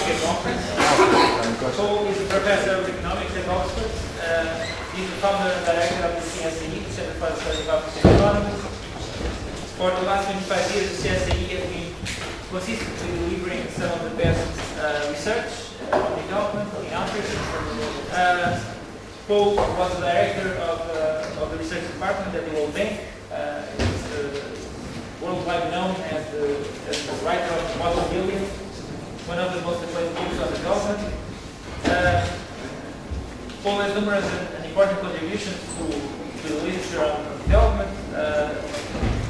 NOVAFRICA conference. Paul is a professor of economics at Oxford. He's the founder and director of the CSAE, the Center for the Study of African Economies. For the last 25 years, the CSAE has been consistently delivering some of the best research on development in Africa. Paul was the director of the research department at the World Bank. He's worldwide known as the writer of the Model Billion, one of the most acclaimed books on development. Paul has numerous and important contributions to the literature on development.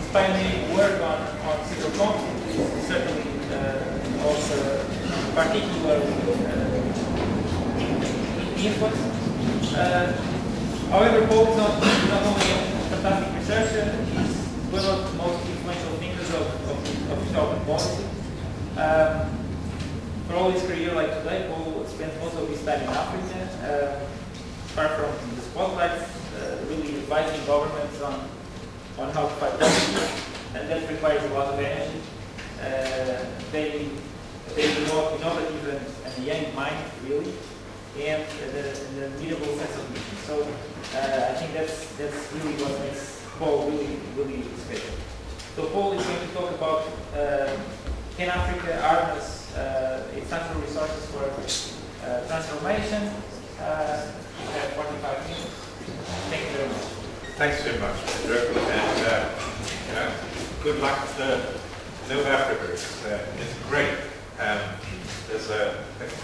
His pioneering work on civil conflict is certainly also particularly influence. However, Paul is not only a fantastic researcher, he's one of the most influential thinkers of development policy. For all his career, like today, Paul spends most of his time in Africa, far from the spotlight, really advising governments on how to fight poverty, and that requires a lot of energy. Very innovative and young mind, really, and an admirable sense of mission. So I think that's really what makes Paul really special. So Paul is going to talk about can Africa harness its natural resources for transformation. We have 45 minutes. Thank you very much. Thanks very much, Pedro, and good luck to NOVAFRICA. It's great. There's a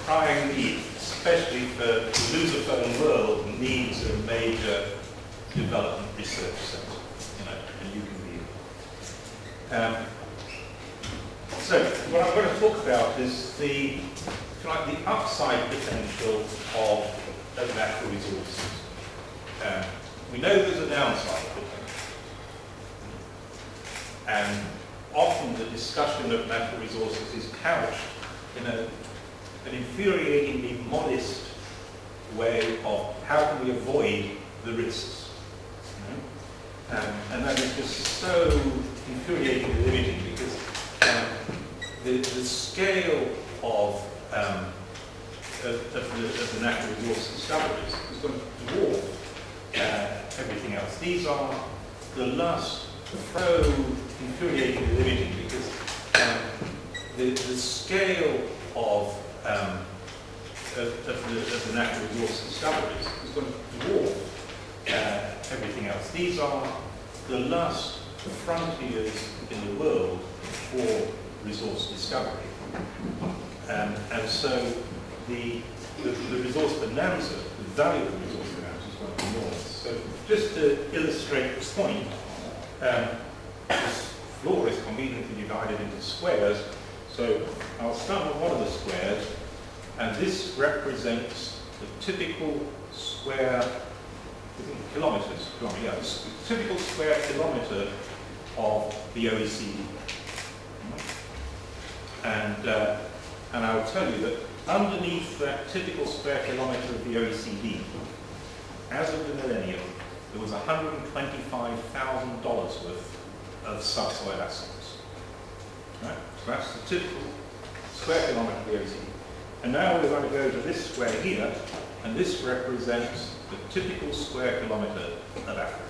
crying need, especially for the Lusophone world needs a major development research center, and you can be it. So what I'm going to talk about is the upside potential of natural resources. We know there's a downside potential, and often the discussion of natural resources is couched in an infuriatingly modest way of how can we avoid the risks. And that is just so infuriatingly limiting because the scale of the natural resource discoveries is going to dwarf everything else. These are the last so infuriatingly limiting because the scale of the natural resource discoveries is going to dwarf everything else. These are the last frontiers in the world for resource discovery. And so the resource bonanza, the value of the resource bonanza is going to be enormous. So just to illustrate this point, this floor is conveniently divided into squares. So I'll start with one of the squares, and this represents the typical square kilometers. Yeah, the typical square kilometer of the OECD. And I will tell you that underneath that typical square kilometer of the OECD, as of the millennium, there was $125,000 worth of subsoil assets. Right? So that's the typical square kilometer of the OECD. And now we're going to go to this square here, and this represents the typical square kilometer of Africa.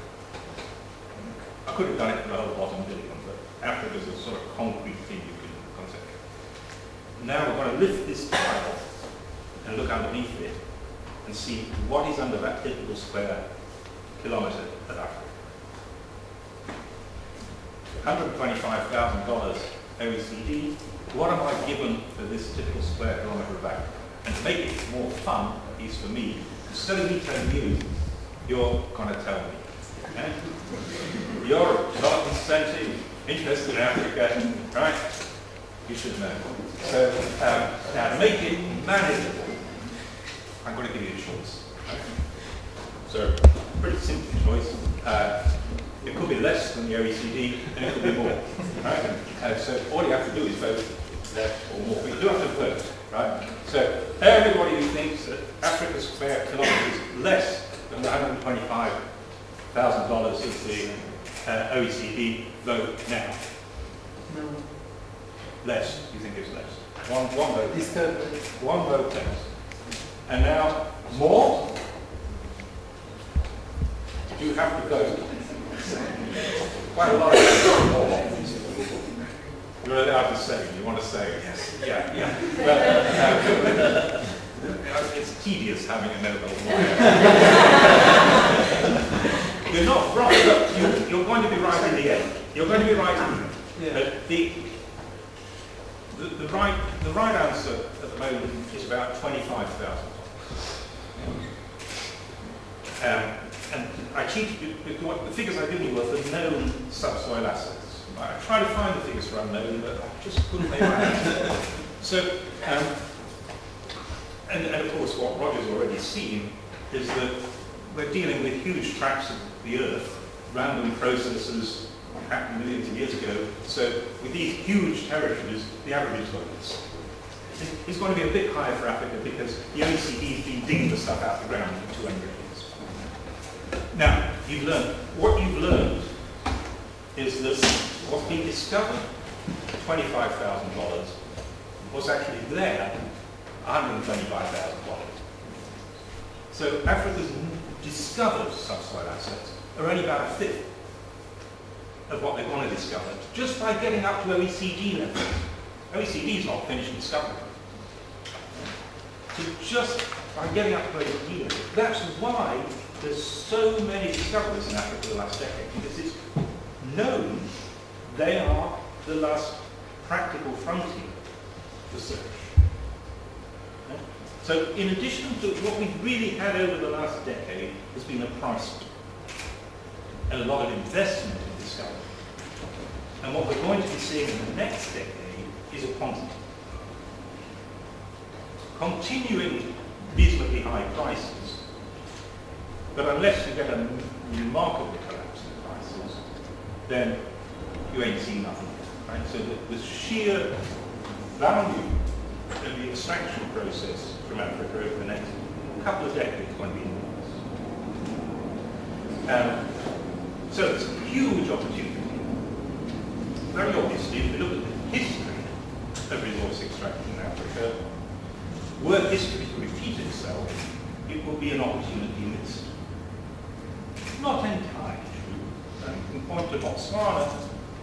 I could have done it for the whole bottom billion, but Africa is a sort of concrete thing you can concentrate. Now we're going to lift this tile and look underneath it and see what is under that typical square kilometre of Africa. $125,000 OECD. What am I given for this typical square kilometre of Africa? And to make it more fun, at least for me, instead of me telling you, you're going to tell me. Okay? You're a development centre, interested in Africa, right? You should know. So now to make it manageable, I'm going to give you a choice. Okay? So pretty simple choice. It could be less than the OECD, and it could be more. Right? So all you have to do is vote less or more. But you do have to vote, right? So everybody who thinks that Africa's square kilometre is less than the $125,000 of the OECD, vote now. No. Less? You think it's less? One vote. One vote test. And now, more? You have to vote. Quite a lot of more. You're allowed to say. You want to say? Yes. Yeah, yeah. Well, it's tedious having a medical lawyer. You're not right. You're going to be right in the end. You're going to be right in the end. Yeah. The right answer at the moment is about $25,000. And I cheated you because the figures I gave you were for known subsoil assets. I tried to find the figures for unknown, but I just couldn't make my hands. So, and of course, what Roger's already seen is that we're dealing with huge tracts of the earth, random processes happened millions of years ago. So, with these huge territories, the average is like this. It's going to be a bit higher for Africa because the OECD's been digging the stuff out of the ground for 200 years. Now, what you've learned is that what's been discovered, $25,000, was actually there, $125,000. So Africa's discovered subsoil assets are only about a fifth of what they're going to discover, just by getting up to OECD levels. OECD is not finished discovering. So just by getting up to OECD levels, that's why there's so many discoveries in Africa the last decade, because it's known they are the last practical frontier for search. Okay? So in addition to what we've really had over the last decade has been a price war and a lot of investment in discovery. And what we're going to be seeing in the next decade is a quantity. Continuing reasonably high prices, but unless you get a remarkable collapse in prices, then you ain't seen nothing. Right? So the sheer value of the extraction process from Africa over the next couple of decades is going to be enormous. So there's a huge opportunity. Very obviously, if you look at the history of resource extraction in Africa, were history to repeat itself, it will be an opportunity missed. Not entirely true. You can point to Botswana,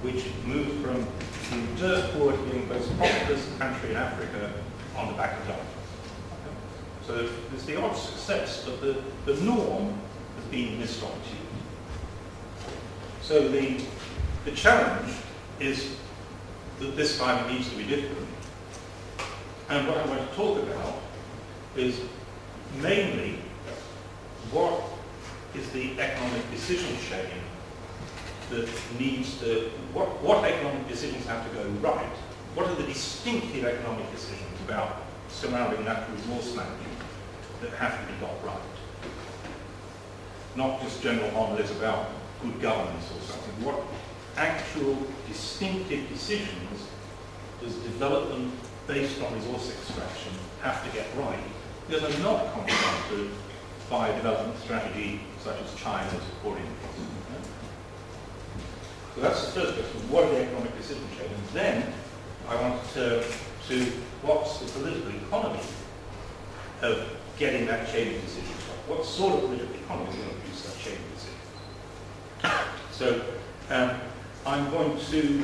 which moved from being dirt poor to being the most populous country in Africa on the back of dirt. So there's the odd success, but the norm has been missed opportunity. So the challenge is that this time it needs to be different. And what I want to talk about is mainly what is the economic decision chain that needs to, what economic decisions have to go right? What are the distinctive economic decisions about surrounding natural resource management that have to be got right? Not just general homilies about good governance or something. What actual distinctive decisions does development based on resource extraction have to get right? Because they're not confronted by a development strategy such as China's or India's. So that's the first question. What are the economic decision chains? And then I want to what's the political economy of getting that chain of decisions right? What sort of political economy is going to produce that chain of decisions? So I'm going to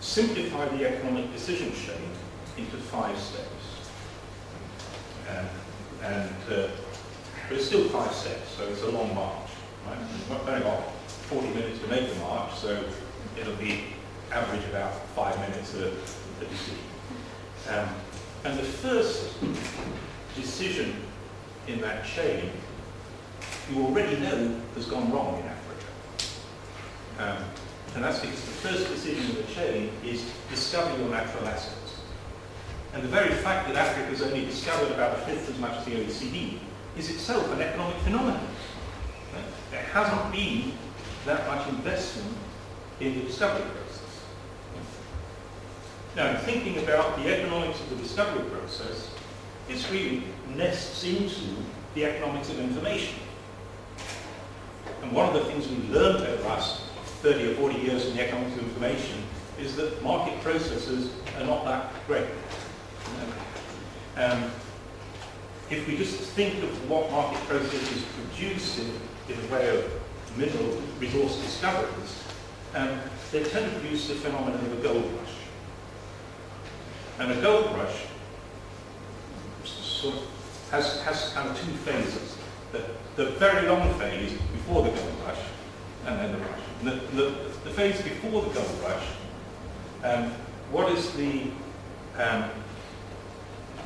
simplify the economic decision chain into 5 steps. But it's still 5 steps, so it's a long march. Right? We've only got 40 minutes to make the march, so it'll be average about 5 minutes a decision. And the first decision in that chain, you already know has gone wrong in Africa. And that's because the first decision in the chain is discover your natural assets. And the very fact that Africa has only discovered about a fifth as much as the OECD is itself an economic phenomenon. There hasn't been that much investment in the discovery process. Now, in thinking about the economics of the discovery process, this really nests into the economics of information. And one of the things we learned over the last 30 or 40 years in the economics of information is that market processes are not that great. If we just think of what market processes produce in the way of mineral resource discoveries, they tend to produce the phenomenon of a gold rush. And a gold rush sort of has kind of two phases. The very long phase before the gold rush, and then the rush. The phase before the gold rush, what is the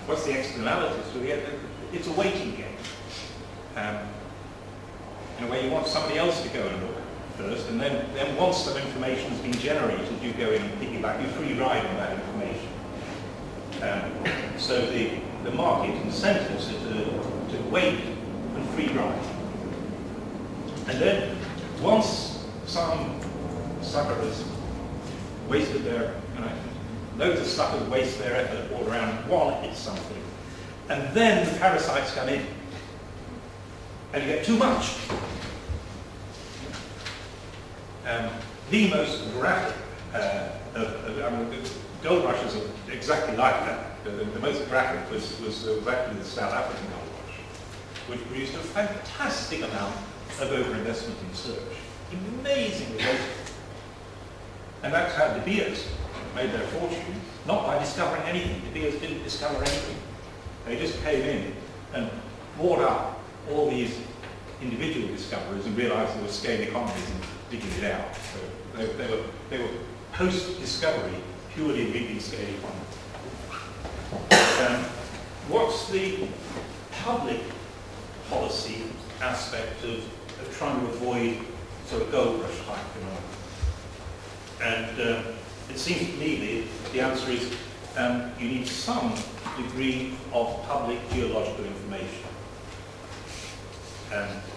what's the externalities? It's a waiting game. In a way, you want somebody else to go and look first, and then once some information has been generated, you go in and piggyback, you free ride on that information. So the market incentives are to wait and free ride. And then once some sucker has wasted their, loads of suckers waste their effort all around, one hits something. And then the parasites come in. And you get too much. The most graphic gold rushes are exactly like that. The most graphic was actually the South African gold rush, which produced a fantastic amount of overinvestment in search. Amazing results. And that's how De Beers made their fortune, not by discovering anything. De Beers didn't discover anything. They just came in and bought up all these individual discoveries and realized there were scale economies in digging it out. So they were post-discovery purely reading scale economy. What's the public policy aspect of trying to avoid sort of gold rush type phenomena? And it seems to me the answer is you need some degree of public geological information.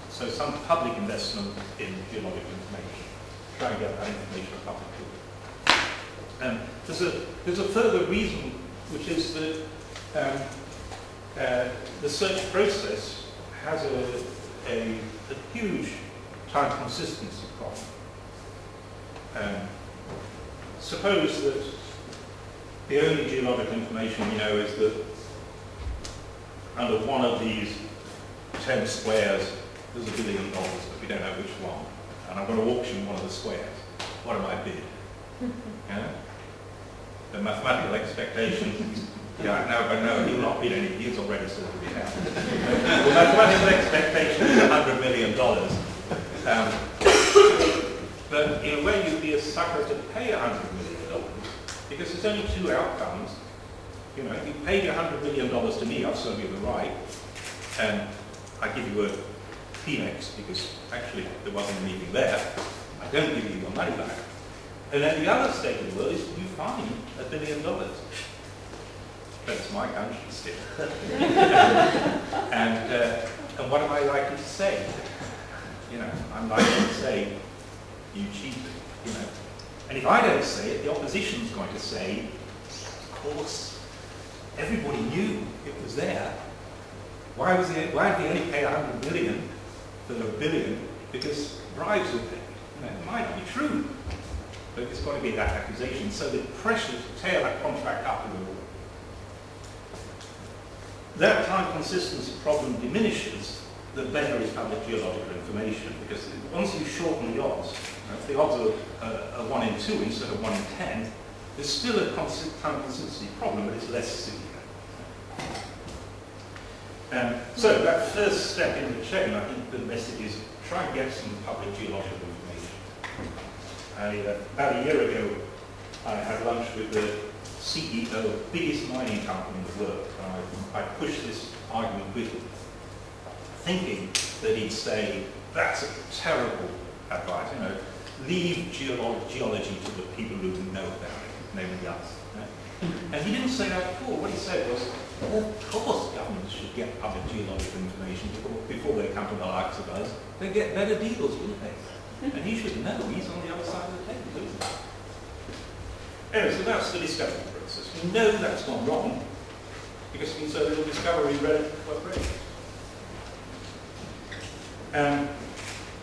So some public investment in geological information. Try and get that information publicly. There's a further reason, which is that the search process has a huge time consistency problem. Suppose that the only geological information we know is that under one of these 10 squares there's $1 billion, but we don't know which one. And I'm going to auction one of the squares. What am I bid? Yeah? The mathematical expectation, no, he'll not bid anything, he's already sorted it out. The mathematical expectation is $100 million. But in a way you'd be a sucker to pay $100 million, because there's only two outcomes. You paid $100 million to me, I'll serve you the right, and I give you a P-nex, because actually there wasn't anything there. I don't give you your money back. And then the other state of the world is you find $1 billion. That's my country still. And what am I likely to say? I'm likely to say, you cheated. And if I don't say it, the opposition's going to say, of course, everybody knew it was there. Why did they only pay 100 million for the $1 billion? Because bribes were paid. It might be true, but it's got to be that accusation. So the pressure to tear that contract up in the war. That time consistency problem diminishes the better is public geological information, because once you shorten the odds, if the odds are 1 in 2 instead of 1 in 10, there's still a time consistency problem, but it's less severe. So that first step in the chain, I think the message is try and get some public geological information. About a year ago, I had lunch with the CEO of the biggest mining company in the world. I pushed this argument with him, thinking that he'd say, that's a terrible advice, leave geology to the people who know about it, namely us. And he didn't say that at all. What he said was, of course governments should get public geological information before they come to the likes of us. They get better deals, wouldn't they? And he should know he's on the other side of the table, isn't he? Anyway, so that's the discovery process. We know that's gone wrong, because we saw little discovery quite great.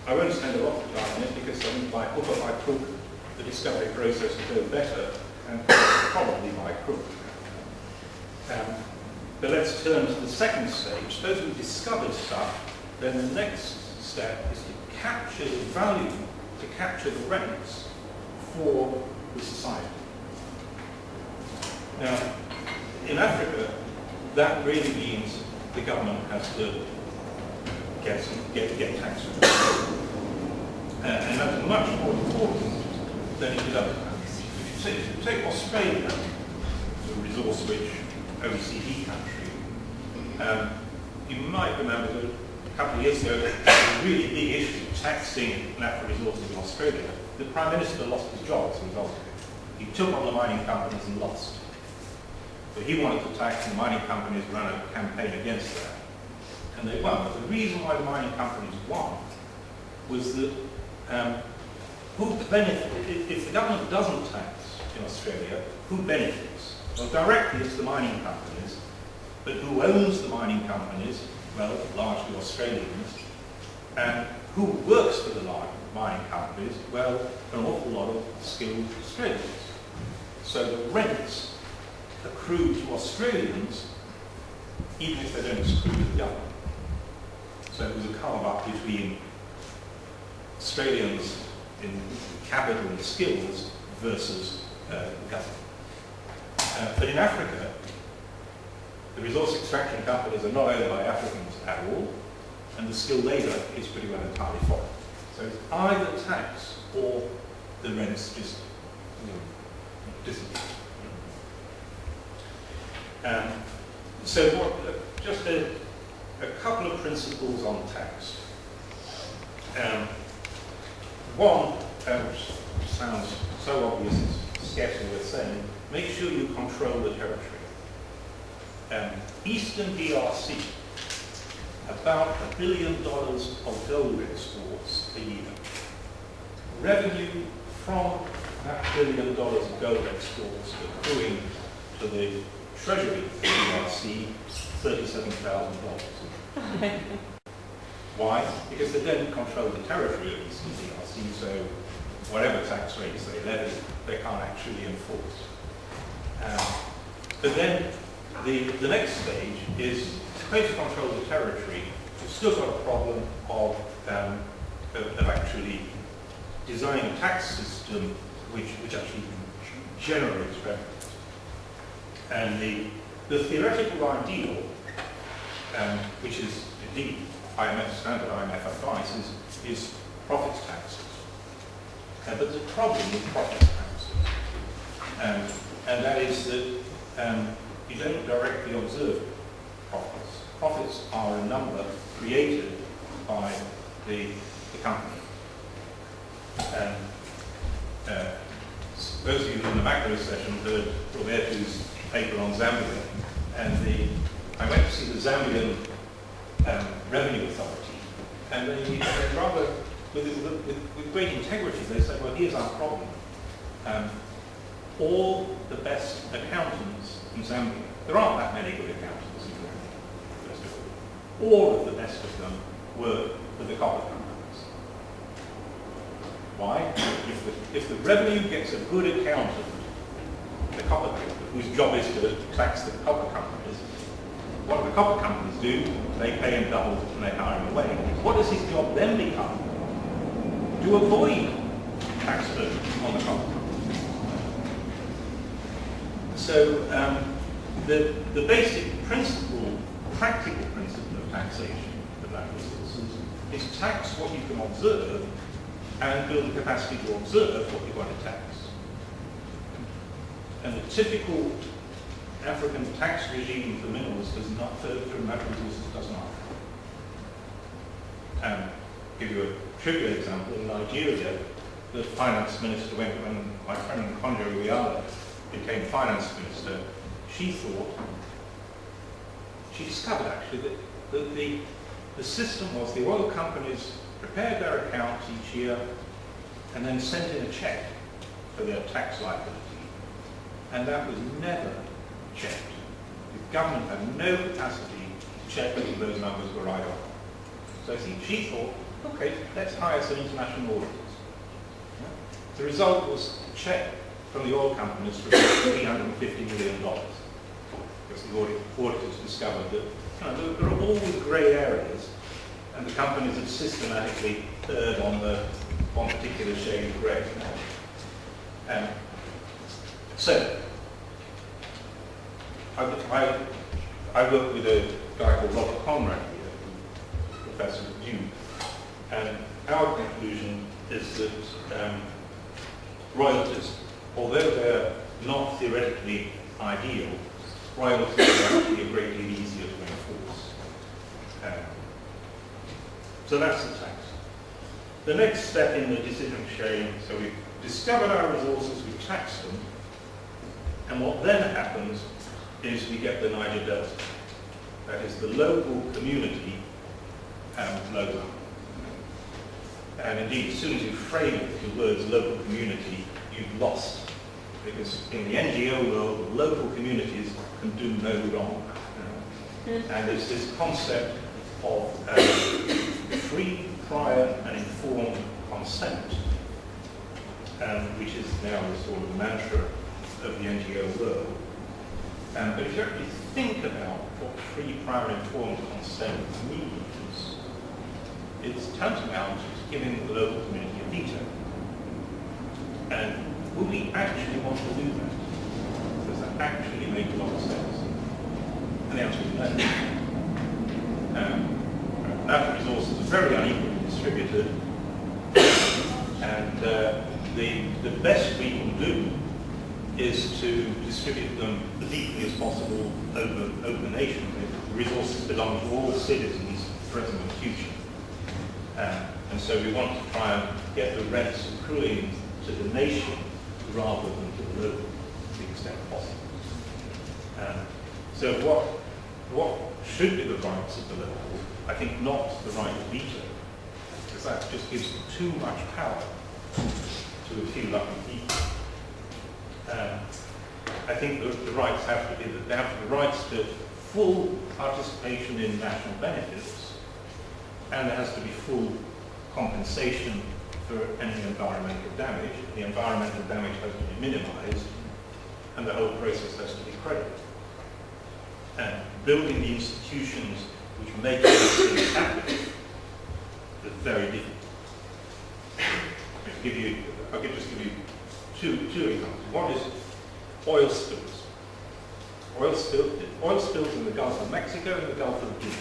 I won't spend a lot of time on it, because I think by hook or by crook, the discovery process to go better, and probably by crook. But let's turn to the second stage. Suppose we've discovered stuff, then the next step is to capture the value, to capture the rents for the society. Now, in Africa, that really means the government has to get tax relief. And that's much more important than in other countries. If you take Australia, a resource-rich OECD country, you might remember that a couple of years ago, there was a really big issue taxing natural resources in Australia. The Prime Minister lost his job as a result of it. He took on the mining companies and lost. So he wanted to tax, and the mining companies ran a campaign against that. And they won. But the reason why the mining companies won was that if the government doesn't tax in Australia, who benefits? Well, directly it's the mining companies, but who owns the mining companies? Well, largely Australians. And who works for the mining companies? Well, an awful lot of skilled Australians. So the rents accrue to Australians, even if they don't accrue to the government. So it was a carve-up between Australians in capital and skills versus the government. But in Africa, the resource extraction companies are not owned by Africans at all, and the skilled labour is pretty well entirely foreign. So it's either tax or the rents just disappear. Just a couple of principles on tax. One, which sounds so obvious, it's scarcely worth saying, make sure you control the territory. Eastern DRC, about $1 billion of gold exports a year. Revenue from that $1 billion of gold exports accruing to the Treasury of the DRC, $37,000. Why? Because they don't control the territory of Eastern DRC, so whatever tax rates they levy, they can't actually enforce. But then the next stage is to control the territory. You've still got a problem of actually designing a tax system which actually generates revenue. And the theoretical ideal, which is indeed standard IMF advice, is profits taxes. But there's a problem with profits taxes, and that is that you don't directly observe profits. Profits are a number created by the company. Those of you in the macro session heard Roberto's paper on Zambia, and I went to see the Zambian Revenue Authority, and they rather, with great integrity, they said, well, here's our problem. All the best accountants in Zambia, there aren't that many good accountants in Zambia, first of all of the best of them work for the copper companies. Why? If the revenue gets a good accountant, the copper company, whose job is to tax the copper companies, what do the copper companies do? They pay him double and they hire him away. What does his job then become? To avoid tax burden on the copper companies. So the basic principle, practical principle of taxation of natural resources is tax what you can observe and build the capacity to observe what you want to tax. And the typical African tax regime for minerals does not, for natural resources does not. Give you a trivial example. In Nigeria, the finance minister, when my friend Conjo Iweala became finance minister, she discovered actually that the system was the oil companies prepared their accounts each year and then sent in a check for their tax liability. And that was never checked. The government had no capacity to check whether those numbers were right or not. So she thought, okay, let's hire some international auditors. The result was a check from the oil companies for about $350 million. Because the auditors discovered that there are always grey areas, and the companies have systematically erred on one particular shade of grey. So, I work with a guy called Robert Conrad here, Professor at Duke, and our conclusion is that royalties, although they're not theoretically ideal, royalties are actually a great deal easier to enforce. So that's the tax. The next step in the decision sharing, so we've discovered our resources, we tax them, and what then happens is we get the Niger Delta. That is the local community logo. And indeed, as soon as you frame it with the words local community, you've lost. Because in the NGO world, local communities can do no wrong. And there's this concept of free, prior, and informed consent, which is now the sort of mantra of the NGO world. But if you actually think about what free, prior, and informed consent means, it's tantamount to giving the local community a veto. And would we actually want to do that? Does that actually make a lot of sense? And the answer is no. Natural resources are very unequally distributed, and the best we can do is to distribute them as equally as possible over the nation. The resources belong to all citizens, present and future. And so we want to try and get the rents accruing to the nation rather than to the local to the extent possible. So what should be the rights of the local? I think not the right of veto, because that just gives too much power to a few lucky people. I think the rights have to be that they have the rights to full participation in national benefits, and there has to be full compensation for any environmental damage. The environmental damage has to be minimized, and the whole process has to be credible. And building the institutions which make these things happen is very difficult. I could just give you two examples. One is oil spills. Oil spills in the Gulf of Mexico and the Gulf of Guinea.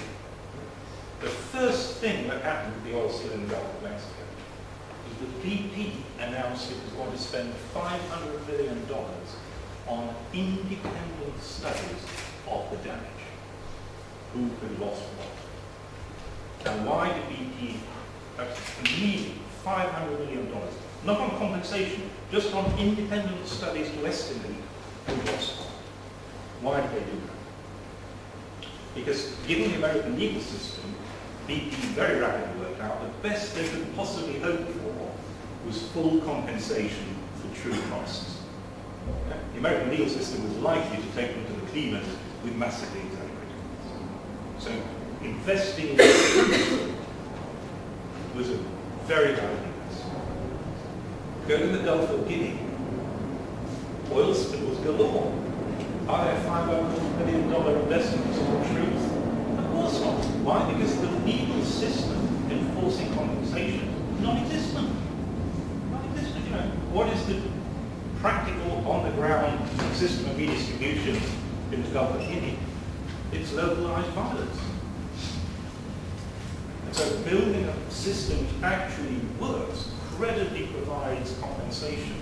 The first thing that happened with the oil spill in the Gulf of Mexico was that BP announced it was going to spend $500 million on independent studies of the damage. Who had lost what? And why did BP need $500 million? Not on compensation, just on independent studies to estimate who lost what. Why did they do that? Because given the American legal system, BP very rapidly worked out the best they could possibly hope for was full compensation for true costs. The American legal system was likely to take them to the cleaners with massively exaggerated costs. So investing in the was a very bad investment. Go to the Gulf of Guinea, oil spills galore. Are there $500 million investments in truth? Of course not. Why? Because the legal system enforcing compensation is non-existent. Non-existent, What is the practical, on-the-ground system of redistribution in the Gulf of Guinea? It's localized violence. And so building a system which actually works, credibly provides compensation,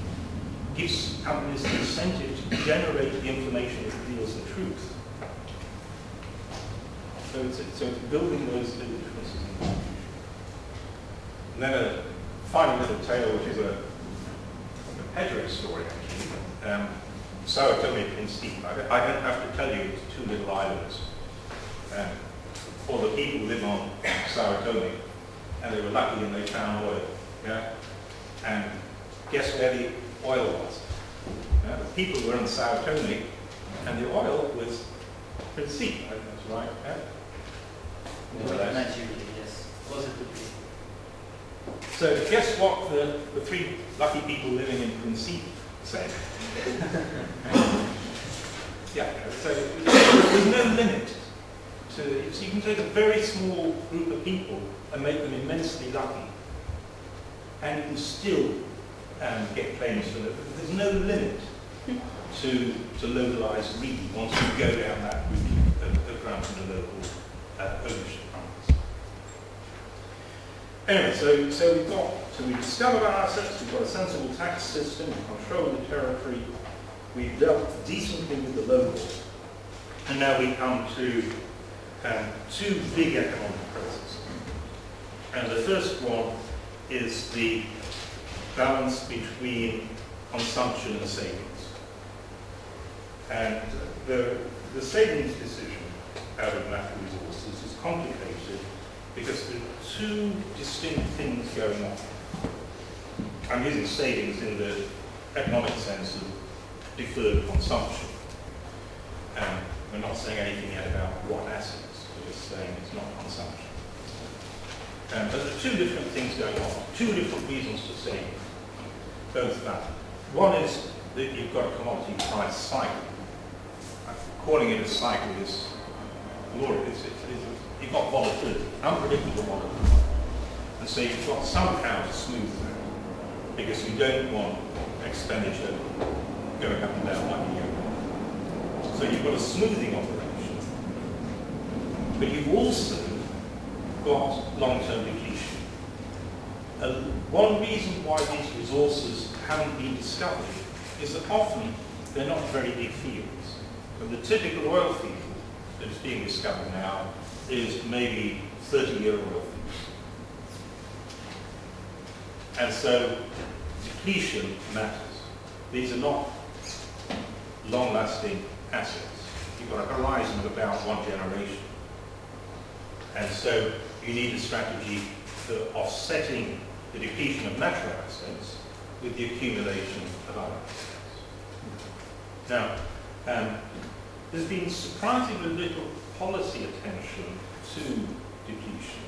gives companies the incentive to generate the information that reveals the truth. So it's building those little differences. And then a final little tale, which is a Pedro story, actually. Sao Tome and Principe. I don't have to tell you it's two little islands. All the people live on Sao Tome, and they were lucky and they found oil. Yeah? And guess where the oil was? The people were in Sao Tome, and the oil was Principe. That's right. Yeah? Nigeria, yes. Was it the So guess what the three lucky people living in Quincy said? Yeah, so there's no limit to, so you can take a very small group of people and make them immensely lucky, and you can still get claims for it. There's no limit to localised read once you go down that route of granting a local ownership rights. Anyway, so we've discovered our assets, we've got a sensible tax system, we control the territory, we've dealt decently with the locals, and now we come to two big economic processes. And the first one is the balance between consumption and savings. And the savings decision out of natural resources is complicated because there are two distinct things going on. I'm using savings in the economic sense of deferred consumption. We're not saying anything yet about what assets, we're just saying it's not consumption. But there are two different things going on, two different reasons for saving, both valid. One is that you've got a commodity price cycle. Calling it a cycle is glorious. You've got volatility, unpredictable volatility. And so you've got somehow to smooth that, because you don't want expenditure going up and down like a year. So you've got a smoothing operation. But you've also got long-term depletion. One reason why these resources haven't been discovered is that often they're not very big fields. So the typical oil field that is being discovered now is maybe 30-year oil fields. And so depletion matters. These are not long-lasting assets. You've got a horizon of about one generation. And so you need a strategy for offsetting the depletion of natural assets with the accumulation of other assets. Now, there's been surprisingly little policy attention to depletion.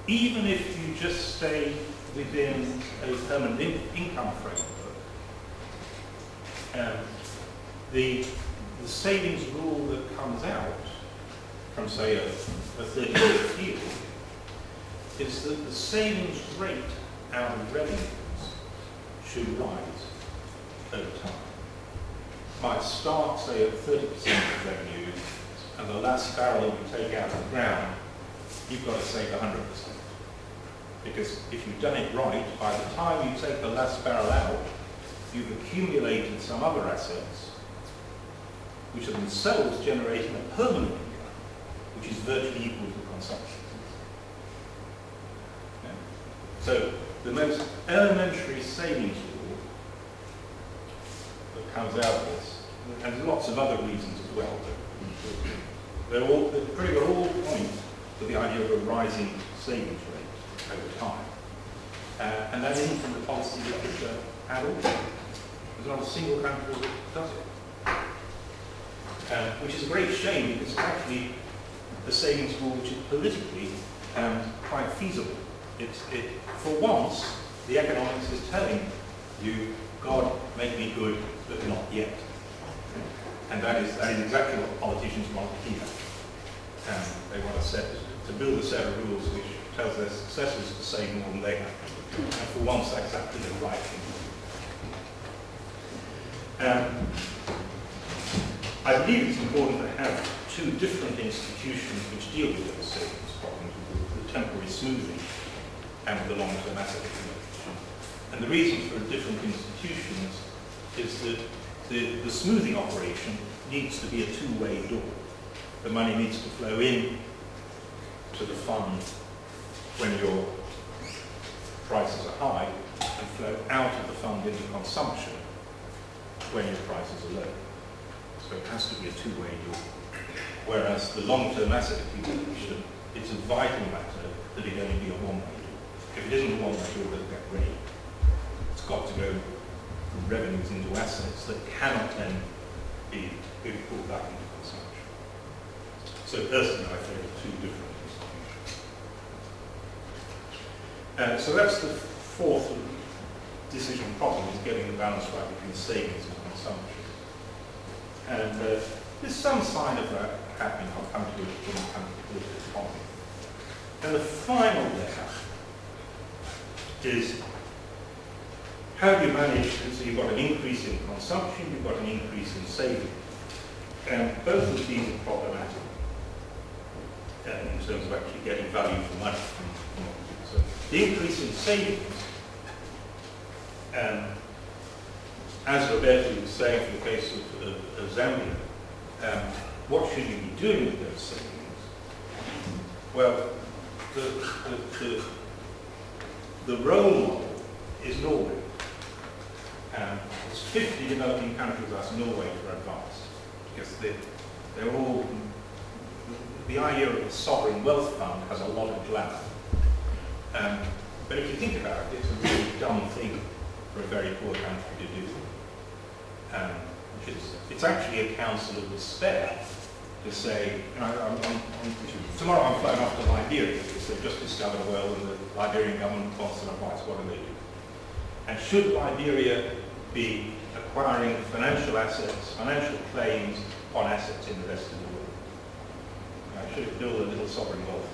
Even if you just stay within a permanent income framework, the savings rule that comes out from, say, a 30-year field is that the savings rate out of revenues should rise over time. Might start, say, at 30% of revenues, and the last barrel you take out of the ground, you've got to save 100%. Because if you've done it right, by the time you take the last barrel out, you've accumulated some other assets which are themselves generating a permanent income, which is virtually equal to consumption. Yeah. So the most elementary savings rule that comes out of this, and there's lots of other reasons as well, but they're pretty well all point to the idea of a rising savings rate over time. And that isn't from the policy literature at all. There's not a single country that does it. Which is a great shame, because it's actually a savings rule which is politically quite feasible. For once, the economics is telling you, God, make me good, but not yet. And that is exactly what politicians want to hear. They want to build a set of rules which tells their successors to save more than they have. And for once, that's exactly the right thing. I believe it's important to have two different institutions which deal with those savings problems, the temporary smoothing and the long-term asset accumulation. And the reason for different institutions is that the smoothing operation needs to be a two-way door. The money needs to flow in to the fund when your prices are high and flow out of the fund into consumption when your prices are low. So it has to be a two-way door. Whereas the long-term asset accumulation, it's a vital matter that it only be a one-way door. If it isn't a one-way door, it doesn't get ready. It's got to go from revenues into assets that cannot then be pulled back into consumption. So personally, I favour two different institutions. So that's the fourth decision problem, is getting the balance right between savings and consumption. And there's some sign of that happening. I'll come to it when we come to political economy. And the final layer is, how do you manage, so you've got an increase in consumption, you've got an increase in saving. And both of these are problematic in terms of actually getting value for money. So the increase in savings, as Roberto was saying for the case of Zambia, what should you be doing with those savings? Well, the role model is Norway. There's 50 developing countries ask Norway for advice, because they're all, the idea of a sovereign wealth fund has a lot of glamour. But if you think about it, it's a really dumb thing for a very poor country to do. It's actually a council of despair to say, tomorrow I'm flying off to Liberia because they've just discovered a well and the Liberian government wants some advice. What do they do? And should Liberia be acquiring financial assets, financial claims on assets in the rest of the world? Should it build a little sovereign wealth?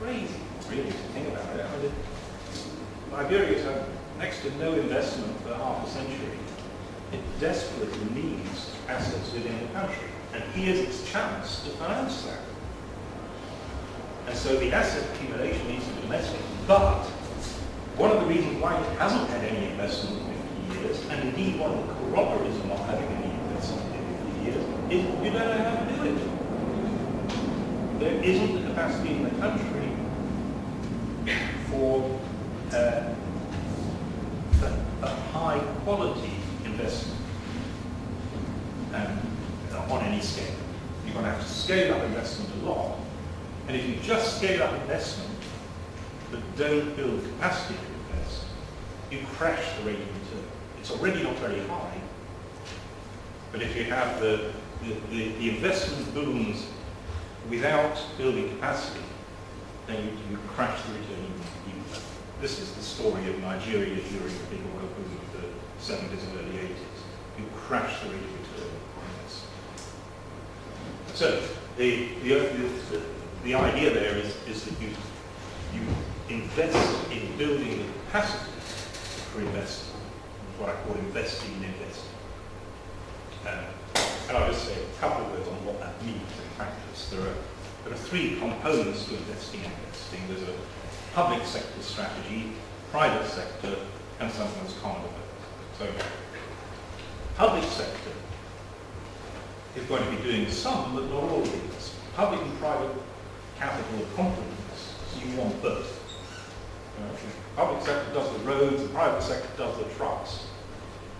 Crazy, really, to think about it. Liberia's had next to no investment for half a century. It desperately needs assets within the country. And here's its chance to finance that. And so the asset accumulation needs to be domestic. But one of the reasons why it hasn't had any investment in 50 years, and indeed one of the corroborators of not having any investment in 50 years, is you don't know how to do it. There isn't the capacity in the country for a high quality investment on any scale. You're going to have to scale up investment a lot. And if you just scale up investment but don't build capacity to invest, you crash the rate of return. It's already not very high, but if you have the investment booms without building capacity, then you crash the return. This is the story of Nigeria during the big oil boom of the 70s and early 80s. You crash the rate of return on this. So the idea there is that you invest in building the capacity for investing. That's what I call investing in investing. And I'll just say a couple of words on what that means in practice. There are three components to investing in investing. There's a public sector strategy, private sector, and something that's common with it. So, public sector is going to be doing some, but not all of these. Public and private capital are complements, so you want both. The public sector does the roads, the private sector does the trucks.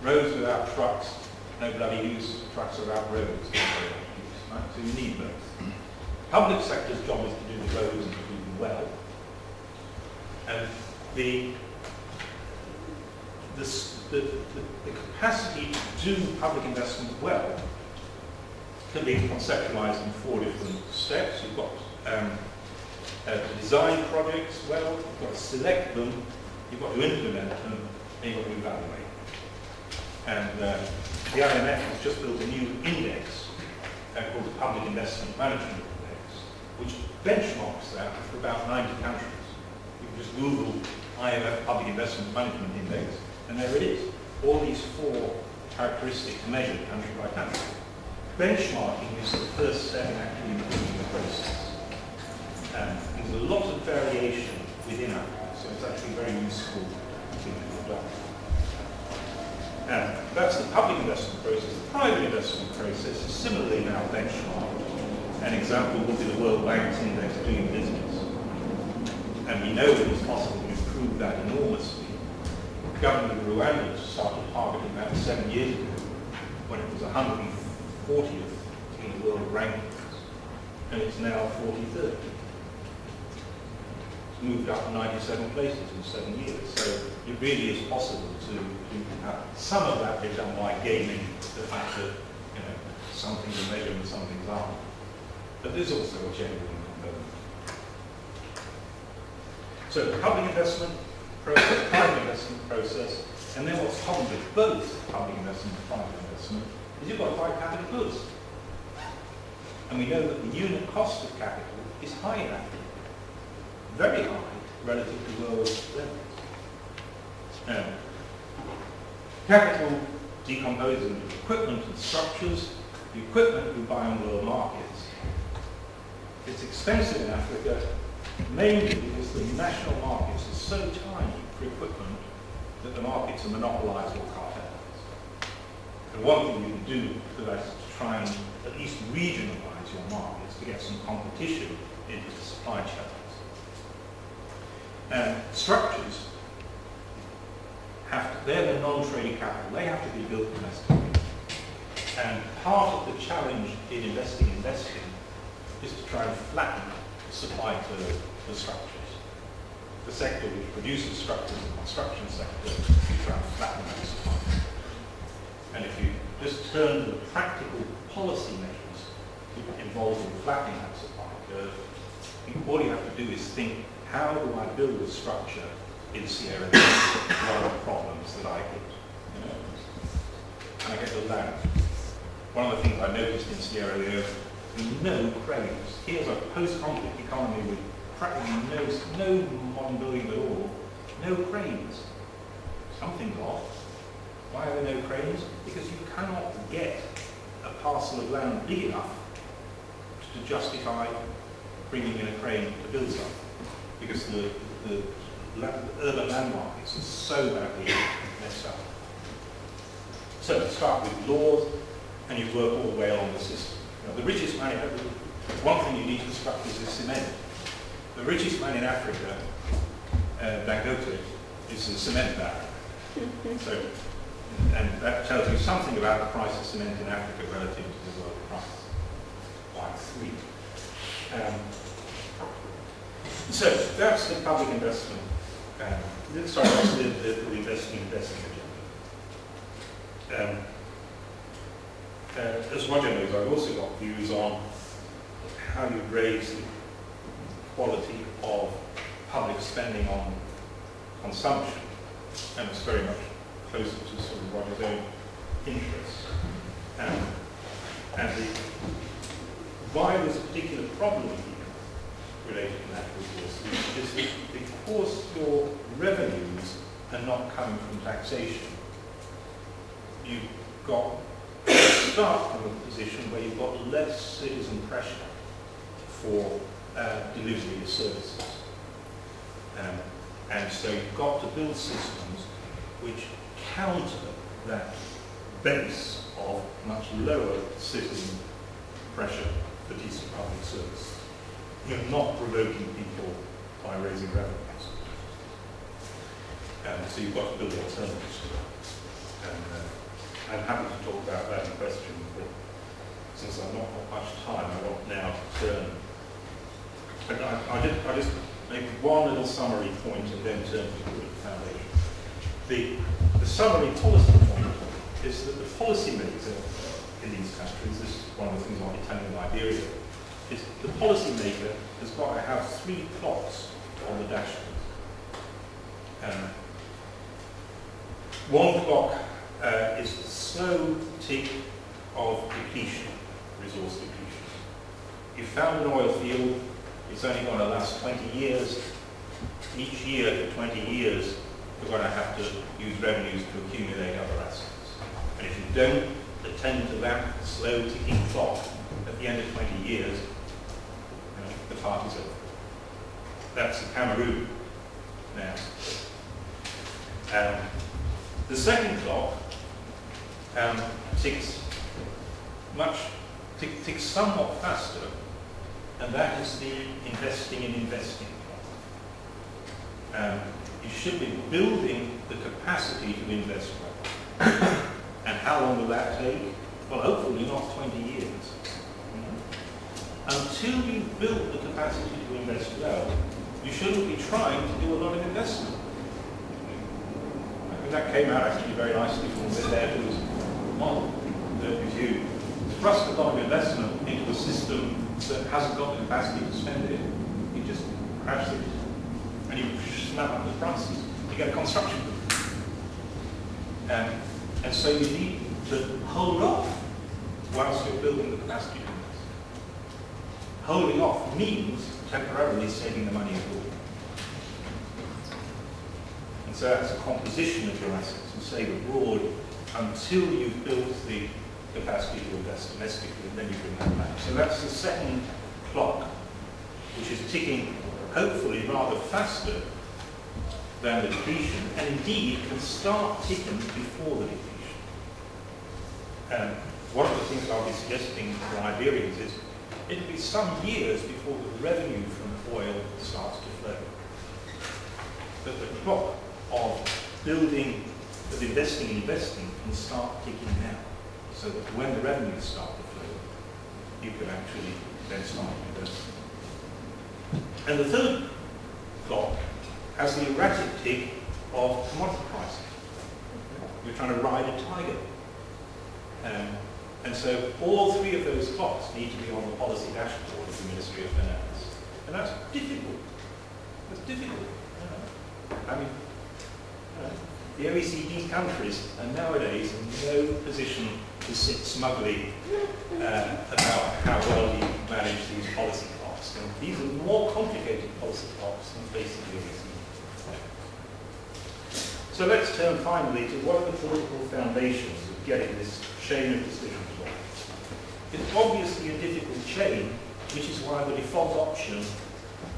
Roads without trucks, no bloody use. Trucks without roads, no bloody use. Right? So you need both. Public sector's job is to do the roads and to do them well. And the capacity to do public investment well can be conceptualized in 4 different steps. You've got to design projects well, you've got to select them, you've got to implement them, and you've got to evaluate. And the IMF has just built a new index called the Public Investment Management Index, which benchmarks that for about 90 countries. You can just Google IMF Public Investment Management Index, and there it is. All these 4 characteristics measured country by country. Benchmarking is the first step in actually improving the process. There's a lot of variation within Africa, so it's actually very useful to have done. That's the public investment process. The private investment process is similarly now benchmarked. An example would be the World Bank's Index of Doing Business. And we know that it's possible to improve that enormously. The government of Rwanda started targeting that 7 years ago, when it was 140th in the world rankings, and it's now 43rd. It's moved up 97 places in 7 years, so it really is possible to have some of that be done by gaming the fact that some things are measured and some things aren't. But there's also a genuine component. So public investment process, private investment process, and then what's common with both public investment and private investment is you've got to buy capital goods. And we know that the unit cost of capital is high in Africa, very high relative to world levels. Capital decomposes into equipment and structures. The equipment we buy on world markets. It's expensive in Africa, mainly because the national markets are so tiny for equipment that the markets are monopolized or cartelized. And one thing you can do for that is to try and at least regionalize your markets to get some competition into the supply chains. And structures they're the non-trading capital. They have to be built domestically. And part of the challenge in investing is to try and flatten the supply to the structures. The sector which produces structures, the construction sector, you try and flatten that supply. And if you just turn to the practical policy measures involved in flattening that supply curve, all you have to do is think, how do I build a structure in Sierra Leone with a lot of problems that I hit? You know? And I get the land. One of the things I noticed in Sierra Leone, no cranes. Here's a post-conflict economy with practically no modern building at all, no cranes. Something's off. Why are there no cranes? Because you cannot get a parcel of land big enough to justify bringing in a crane to build something. Because the urban land markets are so badly messed up. So you start with laws, and you work all the way along the system. The richest man in Africa, one thing you need to construct is cement. The richest man in Africa, Dangote, is a cement baron. So, and that tells you something about the price of cement in Africa relative to the world price. Like 3. So that's the public investment. Sorry, that's the investing agenda. As Roger knows, I've also got views on how you raise the quality of public spending on consumption, and it's very much closer to sort of Roger's own interests. And why there's a particular problem here related to natural resources is that because your revenues are not coming from taxation, you've got start from a position where you've got less citizen pressure for delivery of services. And so you've got to build systems which counter that base of much lower citizen pressure for decent public service. You're not provoking people by raising revenues. So you've got to build alternatives to that. And I'm happy to talk about that in question, but since I've not got much time, I want now to turn. But I just make one little summary point and then turn to the foundation. The summary policy point is that the policymaker in these countries, this is one of the things I want to tell you in Liberia, is the policymaker has got to have 3 clocks on the dashboard. One clock is the slow tick of depletion, resource depletion. You found an oil field, it's only going to last 20 years. Each year for 20 years, you're going to have to use revenues to accumulate other assets. And if you don't attend to that slow ticking clock at the end of 20 years, the party's over. That's the Cameroon now. The second clock ticks somewhat faster, and that is the investing in investing clock. You should be building the capacity to invest well. And how long will that take? Well, hopefully not 20 years. Until you've built the capacity to invest well, you shouldn't be trying to do a lot of investment. I think that came out actually very nicely from the Lehrer's model. That if you thrust a lot of investment into a system that hasn't got the capacity to spend it, you just crash it. and you snap up the prices. You get a construction boom. And so you need to hold off whilst you're building the capacity units. Holding off means temporarily saving the money abroad. And so that's a composition of your assets. You save abroad until you've built the capacity to invest domestically, and then you bring that back. So that's the second clock, which is ticking, hopefully, rather faster than the depletion, and indeed can start ticking before the depletion. One of the things I'll be suggesting to Iberians is it'll be some years before the revenue from oil starts to flow. But the clock of building, of investing can start ticking now, so that when the revenues start to flow, you can actually then start investing. And the third clock has the erratic tick of commodity pricing. You're trying to ride a tiger. And so all three of those clocks need to be on the policy dashboard of the Ministry of Finance. And that's difficult. That's difficult. I mean, the OECD countries are nowadays in no position to sit smugly about how well you manage these policy clocks. And these are more complicated policy clocks than facing the OECD. So let's turn finally to what are the political foundations of getting this chain of decisions right. It's obviously a difficult chain, which is why the default option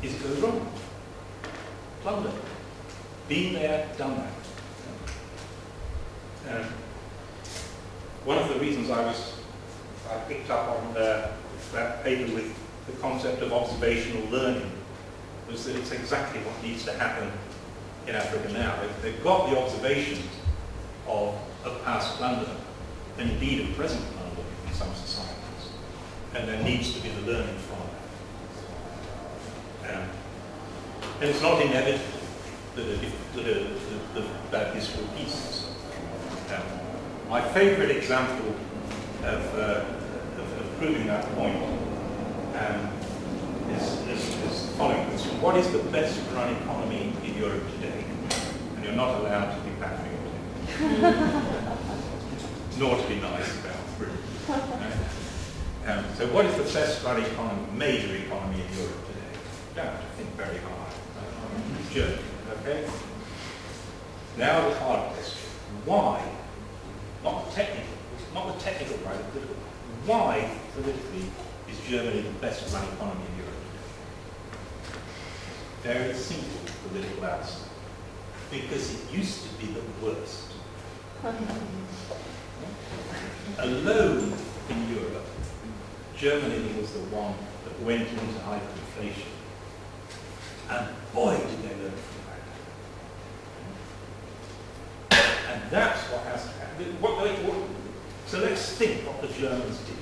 is go wrong. Plunder. Been there, done that. One of the reasons I picked up on that paper with the concept of observational learning was that it's exactly what needs to happen in Africa now. They've got the observations of past plunder, and indeed of present plunder in some societies, and there needs to be the learning from that. And it's not inevitable that this repeats. My favourite example of proving that point is the following question. What is the best run economy in Europe today? And you're not allowed to be patriotic, nor to be nice about Britain. So what is the best run economy, major economy in Europe today? You don't have to think very hard. Germany, okay? Now the hard question. Why? Not the technical, right? The political. Why, politically, is Germany the best run economy in Europe today? Very simple political answer. Because it used to be the worst. Alone in Europe, Germany was the one that went into hyperinflation. And boy, did they learn from that. And that's what has to happen. So let's think what the Germans did.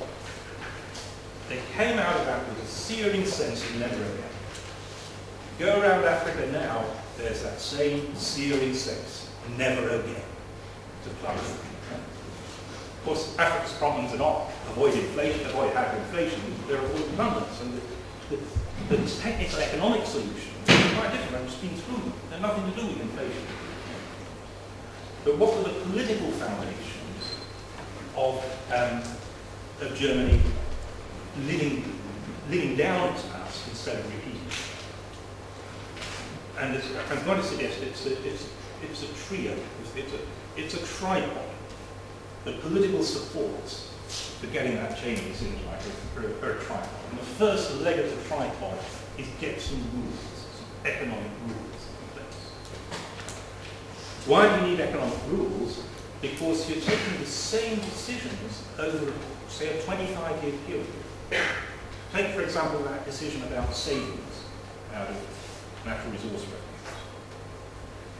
They came out of that with a searing sense of never again. Go around Africa now, there's that same searing sense, never again, to plunder. Of course, Africa's problems are not avoid inflation, avoid hyperinflation, they're avoiding abundance. And the technical economic solution is quite different. I've just been through them. They're nothing to do with inflation. But what were the political foundations of Germany living down its past instead of repeating it? And I'm going to suggest it's a trio, it's a tripod. The political supports for getting that chain of decisions right are a tripod. And the first leg of the tripod is get some rules, some economic rules in place. Why do you need economic rules? Because you're taking the same decisions over, say, a 25-year period. Take, for example, that decision about savings out of natural resource revenues.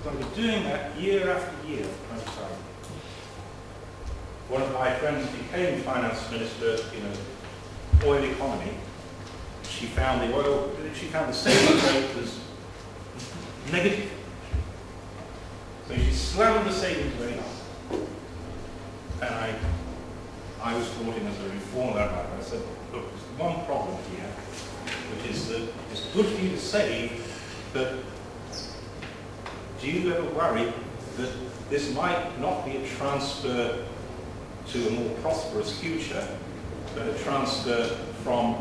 You're going to be doing that year after year for 25 years. One of my friends became finance minister in an oil economy. She found the savings rate was negative. So she slammed the savings rate up. And I was brought in as a reformer. I said, look, there's one problem here, which is that it's good for you to save, but do you ever worry that this might not be a transfer to a more prosperous future, but a transfer from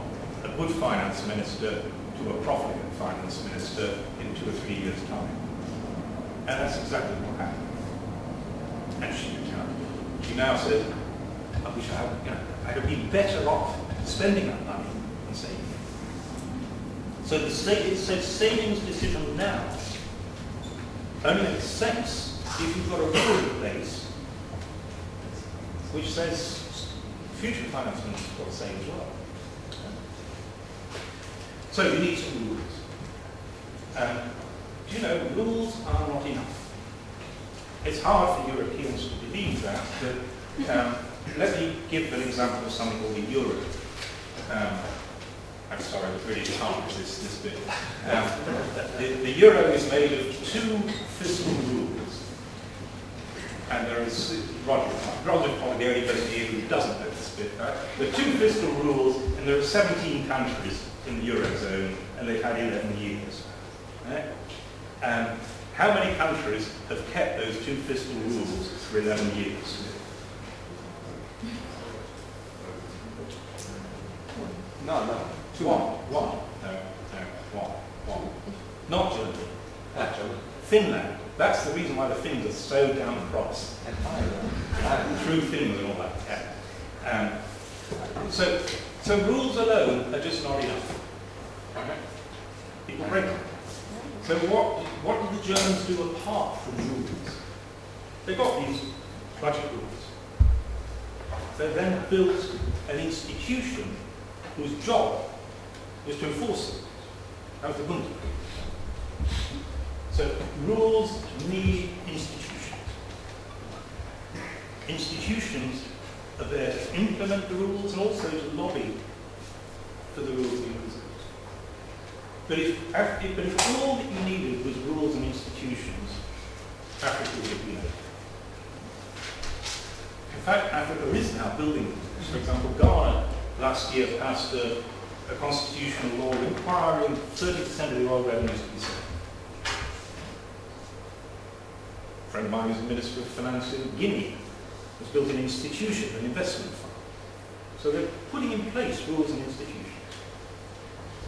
a good finance minister to a profligate finance minister in 2 or 3 years' time? And that's exactly what happened. And she now says, I wish I'd have been better off spending that money than saving it. So it says savings decision now only makes sense if you've got a rule in place which says future finance ministers have got to save as well. So you need some rules. Do you know, rules are not enough. It's hard for Europeans to believe that, but let me give an example of something called the euro. I'm sorry, I really can't this bit. The euro is made of 2 fiscal rules. And there is, Roger probably the only person here who doesn't know this bit, right? There are 2 fiscal rules, and there are 17 countries in the Eurozone, and they've had 11 years. Right? How many countries have kept those 2 fiscal rules for 11 years? No. One. Not Germany. Finland. That's the reason why the Finns are so down the cross. Through Finland and all that. Yeah. So rules alone are just not enough. People break them. So what did the Germans do apart from rules? They got these budget rules. They then built an institution whose job was to enforce them. That was the Bundeswehr. So rules need institutions. Institutions are there to implement the rules and also to lobby for the rules being used. But if all that you needed was rules and institutions, Africa would have been over. In fact, Africa is now building rules. For example, Ghana last year passed a constitutional law requiring 30% of the oil revenues to be saved. A friend of mine who's the Minister of Finance in Guinea has built an institution, an investment fund. So they're putting in place rules and institutions.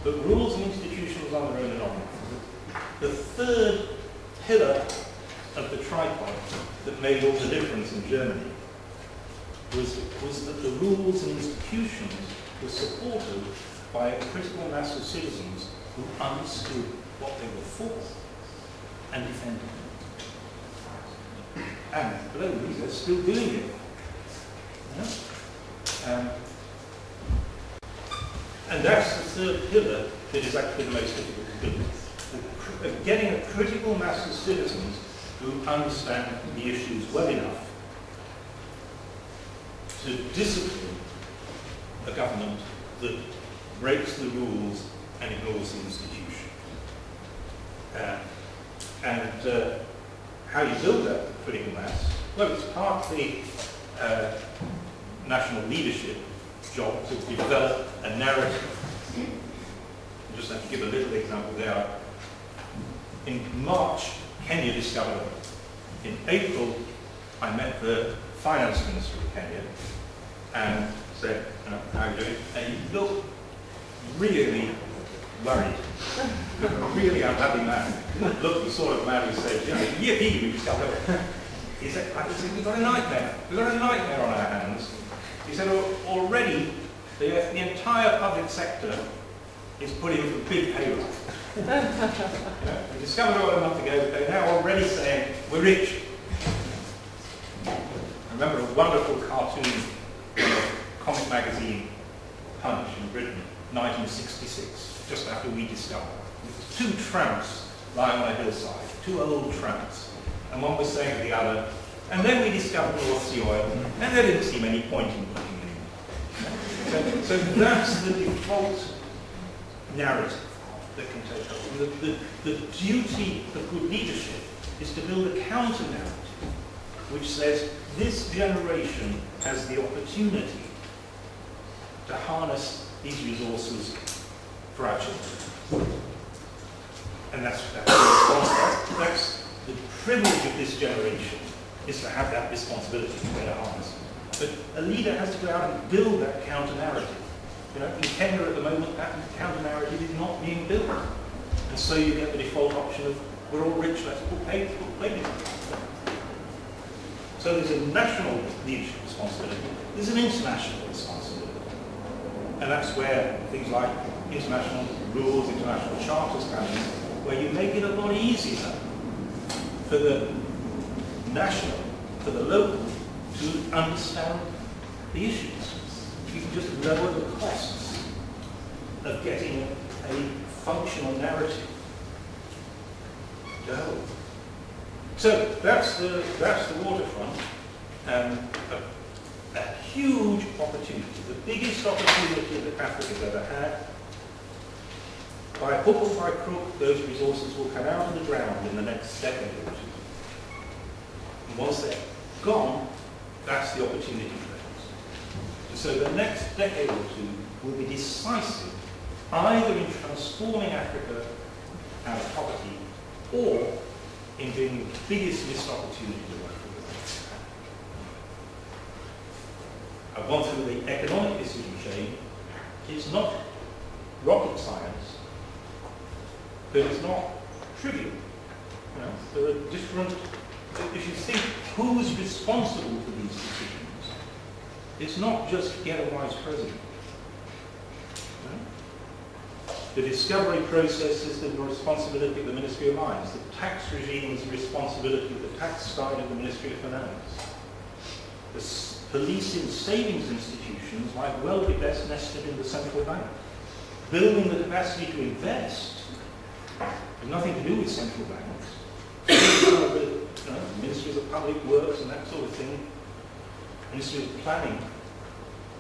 But rules and institutions on their own are not enough. The third pillar of the tripod that made all the difference in Germany was that the rules and institutions were supported by a critical mass of citizens who understood what they were for and defended them. And globally, they're still doing it. Yeah? And that's the third pillar that is actually the most difficult to do. Getting a critical mass of citizens who understand the issues well enough to discipline a government that breaks the rules and ignores the institution. How you build that critical mass? Well, it's partly national leadership job to develop a narrative. I just have to give a little example there. In March, Kenya discovered oil. In April, I met the finance minister of Kenya and said, how are you doing? And he looked really worried. Really unhappy man. Looked the sort of man who said, yippee, we discovered oil. He said, we've got a nightmare. We've got a nightmare on our hands. He said, already the entire public sector is putting for big pay rise. We discovered oil a month ago, but they're now already saying, we're rich. I remember a wonderful cartoon in a comic magazine, Punch, in Britain, 1966, just after we discovered. Two tramps lying on a hillside, 2 old tramps, and one was saying to the other, and then we discovered North Sea oil, and there didn't seem any point in looking anymore. So that's the default narrative that can take over. The duty of good leadership is to build a counter-narrative which says this generation has the opportunity to harness these resources for our children. And that's the privilege of this generation is to have that responsibility to wear arms. But a leader has to go out and build that counter-narrative. You know, in Kenya at the moment, that counter-narrative is not being built. And so you get the default option of, we're all rich, let's put pay. So there's a national leadership responsibility, there's an international responsibility. And that's where things like international rules, international charters come in, where you make it a lot easier for the national, for the local, to understand the issues. You can just lower the costs of getting a functional narrative to hold. So that's the waterfront, and a huge opportunity, the biggest opportunity that Africa's ever had. By hook or by crook, those resources will come out of the ground in the next decade or two. And once they're gone, that's the opportunity for us. And so the next decade or two will be decisive, either in transforming Africa out of poverty, or in being the biggest missed opportunity of Africa. I've gone through the economic decision chain. It's not rocket science, but it's not trivial. You know, there are different, if you think who's responsible for these decisions, it's not just get a wise president. You know? The discovery process is the responsibility of the Ministry of Mines. The tax regime is the responsibility of the tax side of the Ministry of Finance. The policing savings institutions might well be best nested in the central bank. Building the capacity to invest has nothing to do with central banks. Ministries of Public Works and that sort of thing, Ministry of Planning,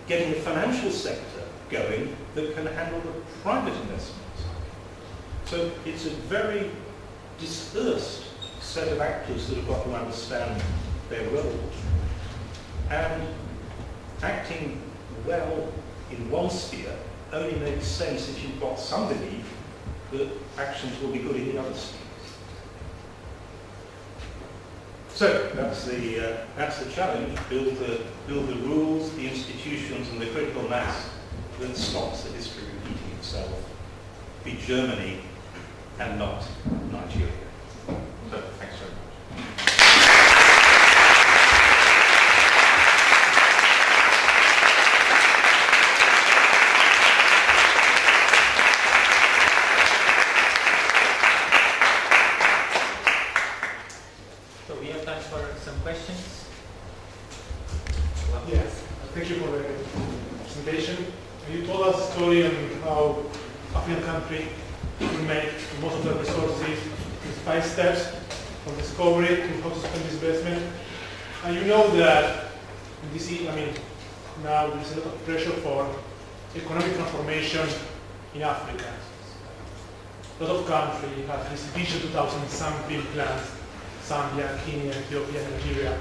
getting the financial sector going that can handle the private investments. So it's a very dispersed set of actors that have got to understand their role. And acting well in one sphere only makes sense if you've got some belief that actions will be good in the other spheres. So that's the challenge: build the rules, the institutions, and the critical mass that stops the history repeating itself. Be Germany and not Nigeria. So thanks very much. Questions? Yes, thank you for the presentation. You told us a story on how African country will make most of their resources in 5 steps from discovery to how to spend this investment. And you know that in this, now there's a lot of pressure for economic transformation in Africa. A lot of countries have this Vision 2000 something plans. Zambia, Kenya, Ethiopia, Nigeria.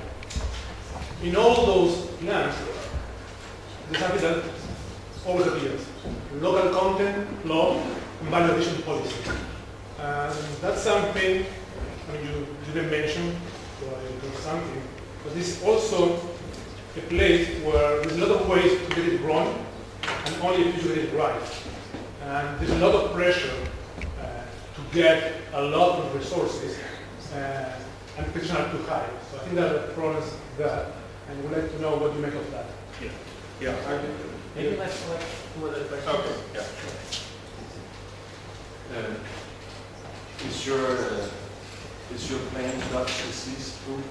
In all those plans, there's something that always appears: local content, law, and value addition policy. And that's something, you didn't mention, so I do something, but this is also a place where there's a lot of ways to get it wrong, and only if you get it right. And there's a lot of pressure to get a lot of resources. And petition are too high. So I think there are problems there, and we'd like to know what you make of that. Yeah. Maybe let's select 2 other questions. Okay. Yeah. Is your plan Dutch disease proof?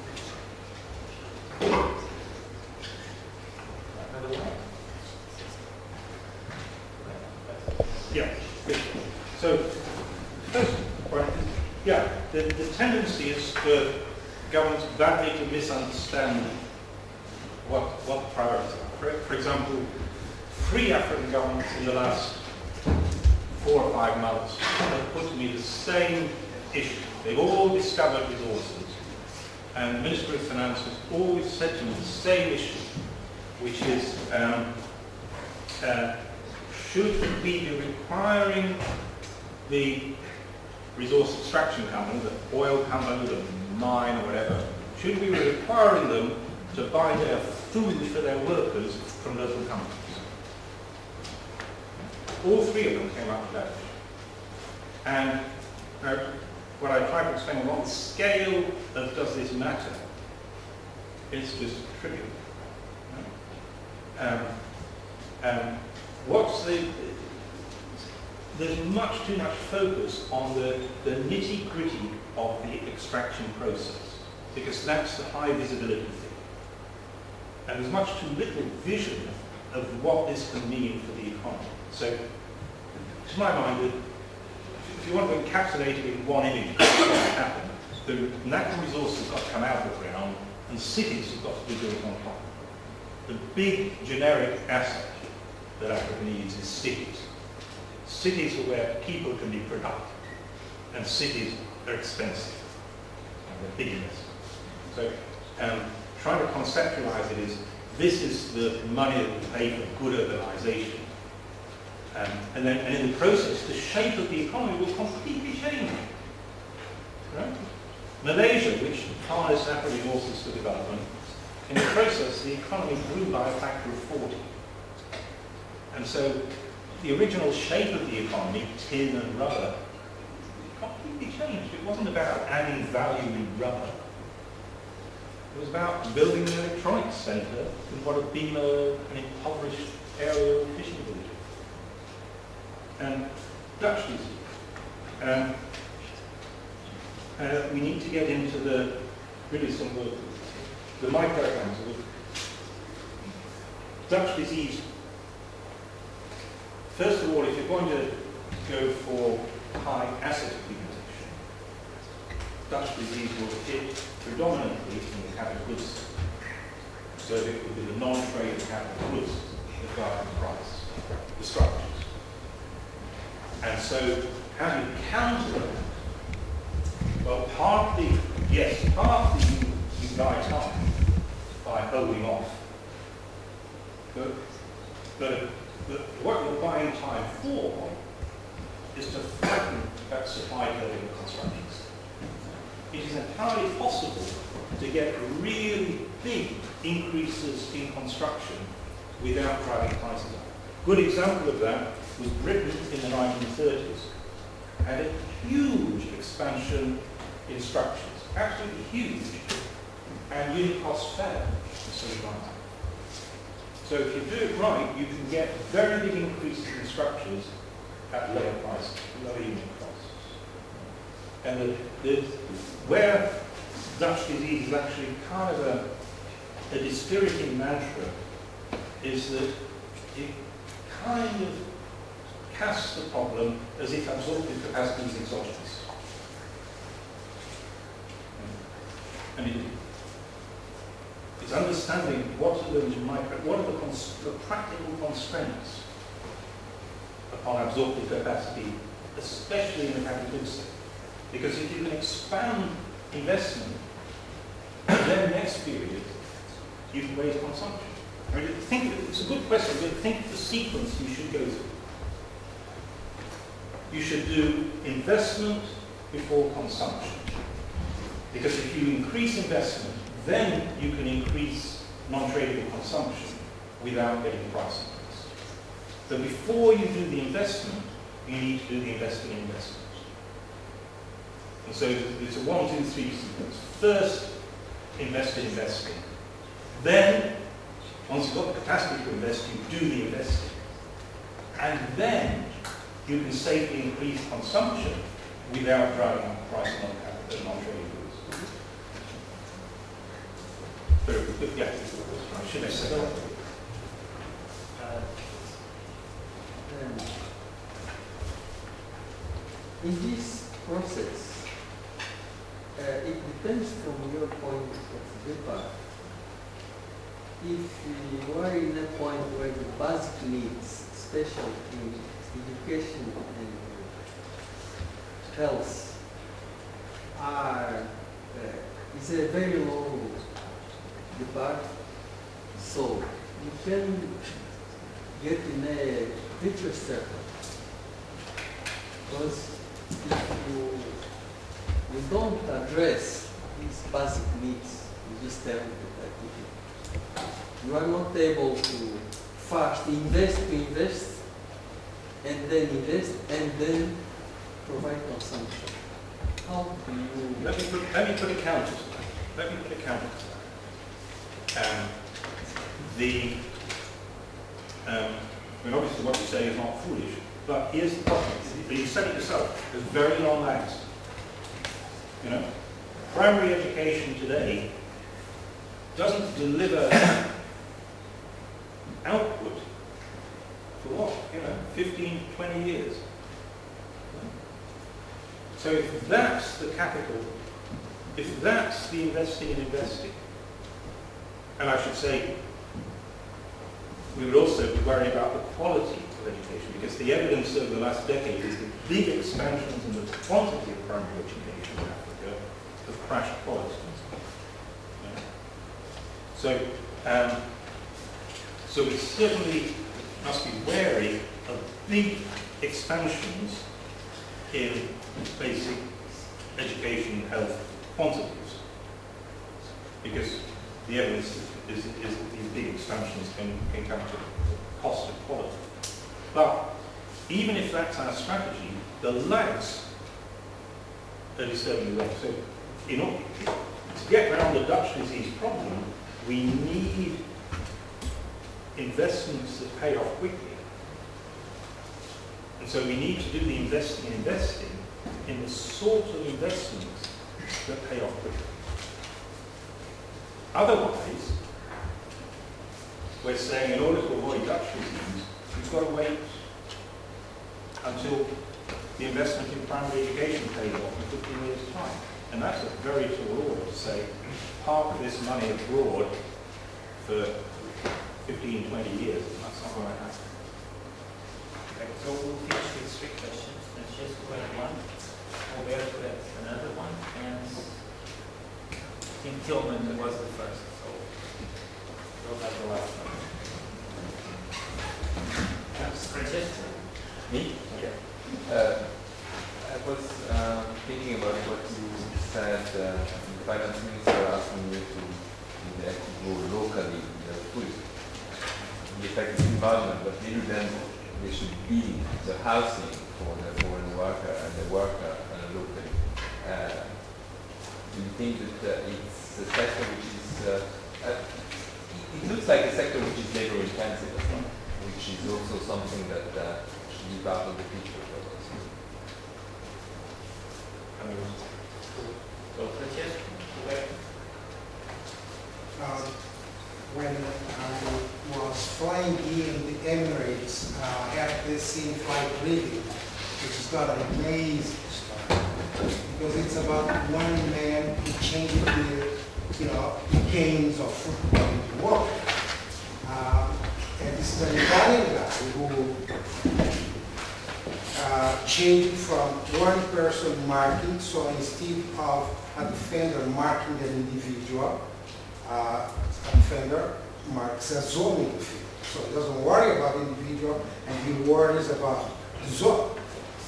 Another one? Yeah. So, first point is, the tendency is for governments badly to misunderstand what the priorities are. For example, 3 African governments in the last 4 or 5 months have put to me the same issue. They've all discovered resources, and the Ministry of Finance has always said to me the same issue, which is, should we be requiring the resource extraction company, the oil company, the mine or whatever, should we be requiring them to buy their food for their workers from local companies? All three of them came up with that issue. And what I tried to explain, on the scale of does this matter, it's just trivial. There's much too much focus on the nitty-gritty of the extraction process, because that's the high visibility thing. And there's much too little vision of what this can mean for the economy. So, to my mind, if you want to encapsulate it in one image, what's going to happen, the natural resources have got to come out of the ground, and cities have got to be built on top. The big generic asset that Africa needs is cities. Cities are where people can be productive, and cities are expensive, and they're big investments. So, trying to conceptualize it is, this is the money that we pay for good urbanization. And in the process, the shape of the economy will completely change. Right? Malaysia, which harnessed natural resources for development, in the process, the economy grew by a factor of 40. And so, the original shape of the economy, tin and rubber, completely changed. It wasn't about adding value in rubber. It was about building an electronics centre in what had been an impoverished area of fishing village. And Dutch disease. We need to get into really some of the microeconomics of it. Dutch disease. First of all, if you're going to go for high acid accumulation, Dutch disease will hit predominantly in the capital goods sector. So it would be the non-trade capital goods that drive the price, the structures. And so, how do you counter that? Well, partly you buy time by holding off. But what you're buying time for is to flatten that supply curve in the construction sector. It is entirely possible to get really big increases in construction without driving prices up. Good example of that was Britain in the 1930s. Had a huge expansion in structures, absolutely huge, and unit costs fell. So if you do it right, you can get very big increases in structures at lower prices, lower unit costs. And where Dutch disease is actually kind of a dispiriting mantra is that it kind of casts the problem as if absorptive capacity is exogenous. And it's understanding what are the practical constraints upon absorptive capacity, especially in the capital goods sector. Because if you can expand investment, then next period you can raise consumption. I mean, it's a good question, but think of the sequence you should go through. You should do investment before consumption. Because if you increase investment, then you can increase non-tradable consumption without getting price increase. So before you do the investment, you need to do the investment. And so it's a 1, 2, 3 sequence. First, invest in investing. Then, once you've got the capacity to invest, you do the investing. And then you can safely increase consumption without driving up the price on non-tradable goods. Very good. Yeah, I should have said that. In this process, it depends from your point of view. If you are in a point where the basic needs, especially in education and health, is a very long debate, so you can get in a vicious circle. Because if you don't address these basic needs, you just tell me that if you are not able to first invest, and then provide consumption. How do you... Let me put a counter to that. Let me put a counter to that. I mean, obviously what you say is not foolish, but here's the problem. You said it yourself, there's very long lags. You know, primary education today doesn't deliver output for what? 15, 20 years. So if that's the capital, if that's the investing in investing, and I should say, we would also be worried about the quality of education, because the evidence over the last decade is that big expansions in the quantity of primary education in Africa have crashed quality. So we certainly must be wary of big expansions in basic education health quantities, because the evidence is that these big expansions can come to the cost of quality. But even if that's our strategy, the lags are disturbingly long. So in order to get around the Dutch disease problem, we need investments that pay off quickly. And so we need to do the investing in the sort of investments that pay off quickly. Otherwise, we're saying in order to avoid Dutch disease, we've got to wait until the investment in primary education pays off in 15 years' time. And that's a very tall order to say, park this money abroad for 15, 20 years. That's not going to happen. Okay, so we'll finish with 3 questions. Let's just go at one. Roberto had another one, and Tim Tillman was the first. So we'll have the last one. Francesco? Me? Okay. I was thinking about what you said. The finance minister asking you to go locally in the food, the effective environment, but maybe then there should be the housing for the foreign worker and the worker locally. Do you think that it's a sector which is, it looks like a sector which is labor intensive as well, which is also something that should be part of the picture for us. So Francesco, when I was flying in the Emirates, I had this scene flight reading, which has got an amazing story. Because it's about one man who changed the games of football in the world. And this is an Italian guy who changed from one person marking, so instead of a defender marking an individual, a defender marks a zone midfield. So he doesn't worry about the individual, and he worries about the zone.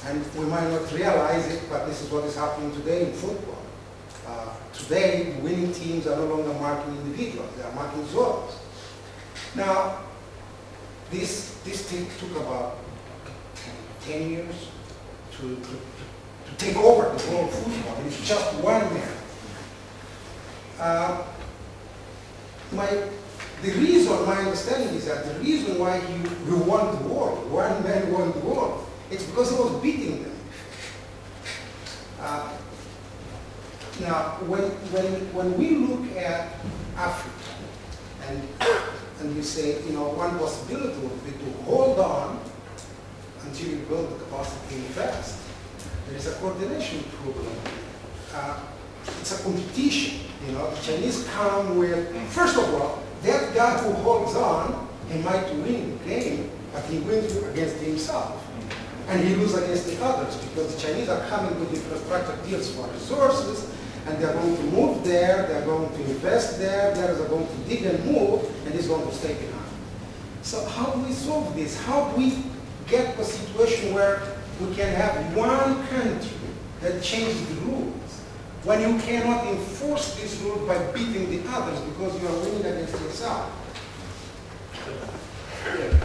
And we might not realize it, but this is what is happening today in football. Today, winning teams are no longer marking individuals, they are marking zones. Now, this thing took about 10 years to take over the whole football. It's just one man. My understanding is that the reason why he won the war, one man won the war, it's because he was beating them. Now, when we look at Africa and we say, one possibility would be to hold on until you build the capacity to invest. There is a coordination problem. It's a competition. The Chinese come with, first of all, that guy who holds on, he might win the game, but he wins against himself. And he loses against the others, because the Chinese are coming with infrastructure deals for resources, and they're going to move there, they're going to invest there, they're going to dig and move, and it's going to stay behind. So how do we solve this? How do we get to a situation where we can have one country that changes the rules, when you cannot enforce this rule by beating the others because you are winning against yourself.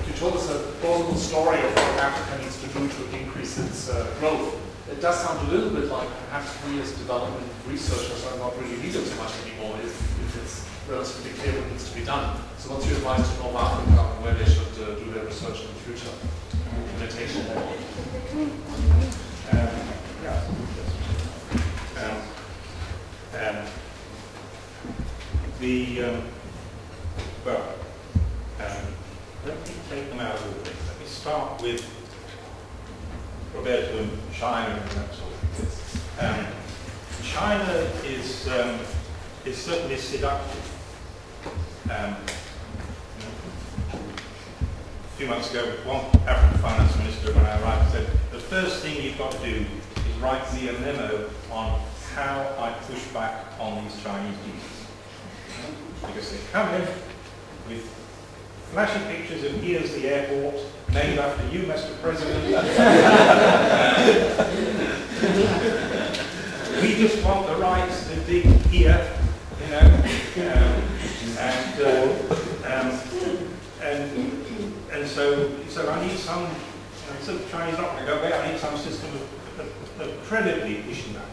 You told us a plausible story of what Africa needs to do to increase its growth. It does sound a little bit like perhaps we as development researchers are not really needed so much anymore if it's relatively clear what needs to be done. So what's your advice to North Africa on where they should do their research in the future? Implementation. Let me take them out of order. Let me start with Roberto and China and that sort of thing. China is certainly seductive. A few months ago, one African finance minister, when I arrived, said, the first thing you've got to do is write me a memo on how I push back on these Chinese deals. Because they come in with flashy pictures of here's the airport, named after you, Mr. President. We just want the rights to dig here, you know, and so I need some, so the Chinese not going to go away, I need some system of credibly pushing that.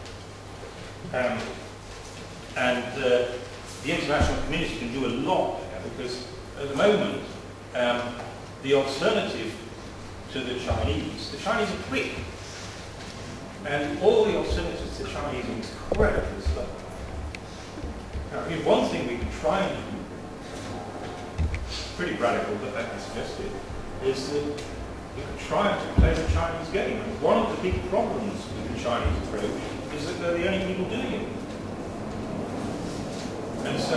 The international community can do a lot there because at the moment, the alternative to the Chinese are quick. And all the alternatives to the Chinese are incredibly slow. Now, I mean, one thing we can try and do, pretty radical, but that I suggested, is that we can try to play the Chinese game. And one of the big problems with the Chinese approach is that they're the only people doing it. And so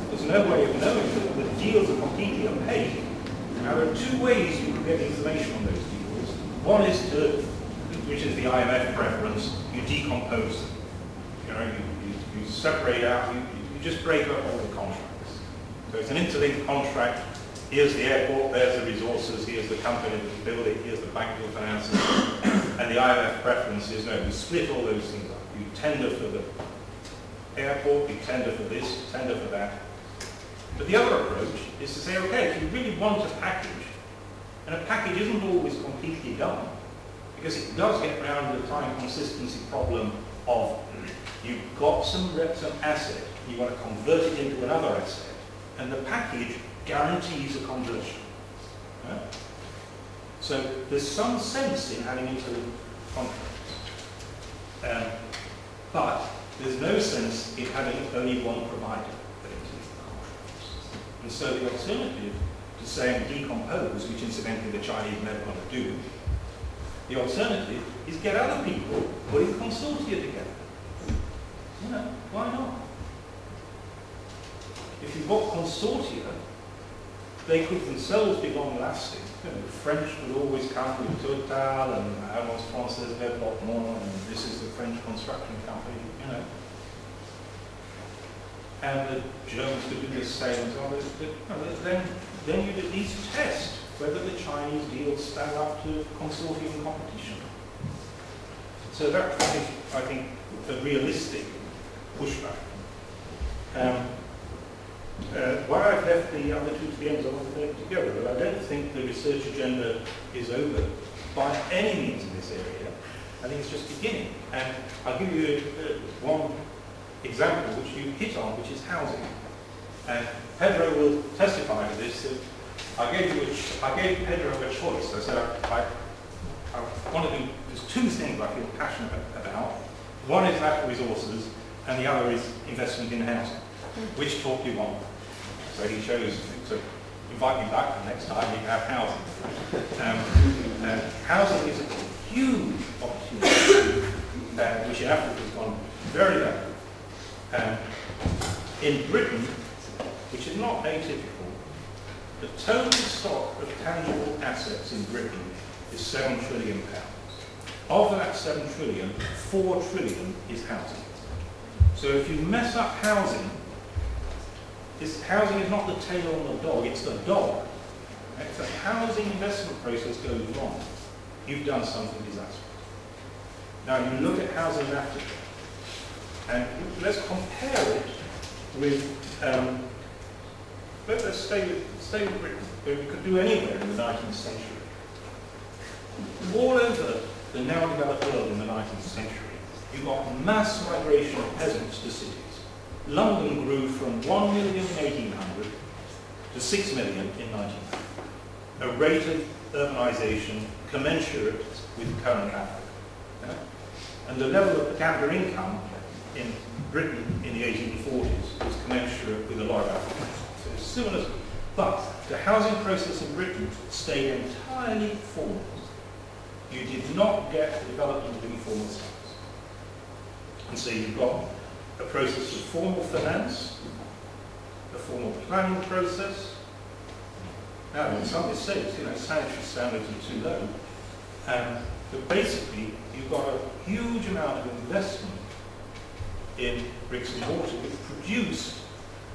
there's no way of knowing that the deals are completely opaque. Now there are two ways you can get information on those deals. One is to, which is the IMF preference, you decompose them. You know, you separate out, you just break up all the contracts. So it's an interlinked contract. Here's the airport, there's the resources, here's the company that built it, here's the bank that finances it. And the IMF preference is, no, you split all those things up. You tender for the airport, you tender for this, you tender for that. But the other approach is to say, okay, if you really want a package, and a package isn't always completely done, because it does get around the time consistency problem of you've got some asset, you want to convert it into another asset, and the package guarantees a conversion. Yeah? So there's some sense in having interlinked contracts. But there's no sense in having only one provider for interlinked contracts. And so the alternative to saying decompose, which incidentally the Chinese never want to do, the alternative is get other people putting consortia together. You know, why not? If you've got consortia, they could themselves be long-lasting. You know, the French would always come with Total and Alliance Française Développement, and this is the French construction company, you know. And the Germans could do the same as well. Then you'd at least test whether the Chinese deals stand up to consortium competition. So that's, I think, a realistic pushback. Why I've left the other two to the end is I want to take together, but I don't think the research agenda is over by any means in this area. I think it's just beginning. And I'll give you one example which you hit on, which is housing. And Pedro will testify to this. I gave Pedro a choice. I said I want to do, there's two things I feel passionate about. One is natural resources, and the other is investment in housing. Which talk do you want? So he chose to invite me back the next time you can have housing. Housing is a huge opportunity, which in Africa has gone very well. In Britain, which is not atypical, the total stock of tangible assets in Britain is £7 trillion. Of that 7 trillion, 4 trillion is housing. So if you mess up housing, housing is not the tail on the dog, it's the dog. If the housing investment process goes wrong, you've done something disastrous. Now you look at housing in Africa, And let's compare it with, let's stay with Britain, where we could do anywhere in the 19th century. All over the now developed world in the 19th century, you got mass migration of peasants to cities. London grew from 1 million in 1800 to 6 million in 1900. A rate of urbanisation commensurate with current Africa. Yeah? And the level of per capita income in Britain in the 1840s was commensurate with a lot of Africans. So it's similar, but the housing process in Britain stayed entirely formal. You did not get the development of informal sectors. And so you've got a process of formal finance, a formal planning process. Now, in some states, sanitary standards are too low. But basically, you've got a huge amount of investment in bricks and mortar, which produced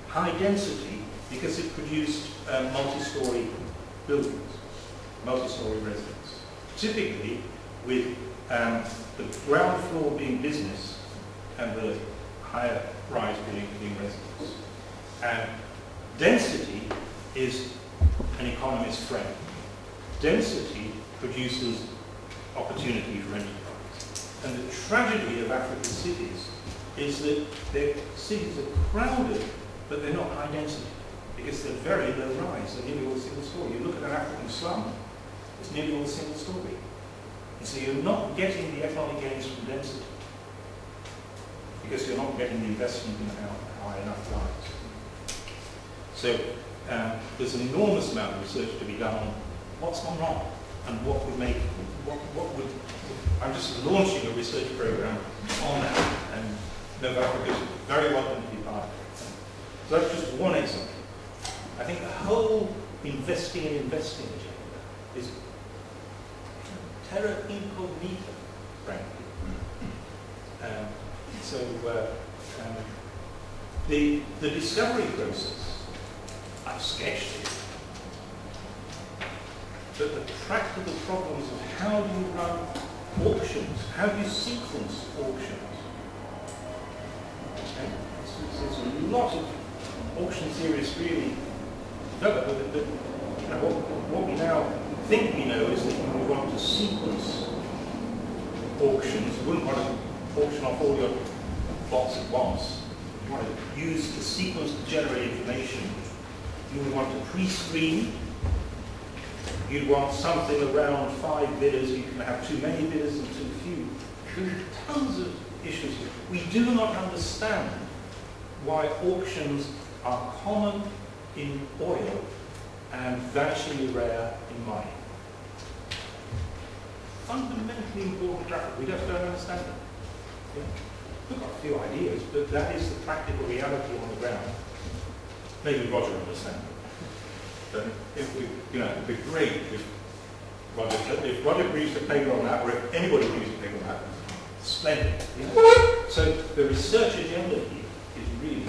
high density because it produced multi-story buildings, multi-story residents. Typically, with the ground floor being business and the higher rise being residence. And density is an economist's friend. Density produces opportunity for enterprise. And the tragedy of African cities is that their cities are crowded, but they're not high density, because they're very low rise. They're nearly all single story. You look at an African slum, it's nearly all single story. And so you're not getting the economic gains from density, because you're not getting the investment in high enough rise. So there's an enormous amount of research to be done on what's gone wrong and what would make, what would, I'm just launching a research program on that, and NOVAFRICA is very welcome to be part of it. So that's just one example. I think the whole investing agenda is terra incognita, frankly. The discovery process, I've sketched it. But the practical problems of how do you run auctions, how do you sequence auctions? Okay? There's a lot of auction theories really developed, but what we now think we know is that you want to sequence auctions. You wouldn't want to auction off all your plots at once. You want to use the sequence to generate information. You would want to pre-screen. You'd want something around 5 bidders. You can have too many bidders and too few. There are tons of issues. We do not understand why auctions are common in oil and vanishingly rare in mining. Fundamentally important traffic. We just don't understand it. Yeah. We've got a few ideas, but that is the practical reality on the ground. Maybe Roger understands it. But if we, it'd be great if Roger agrees to paper on that, or if anybody agrees to paper on that, splendid. So the research agenda here is really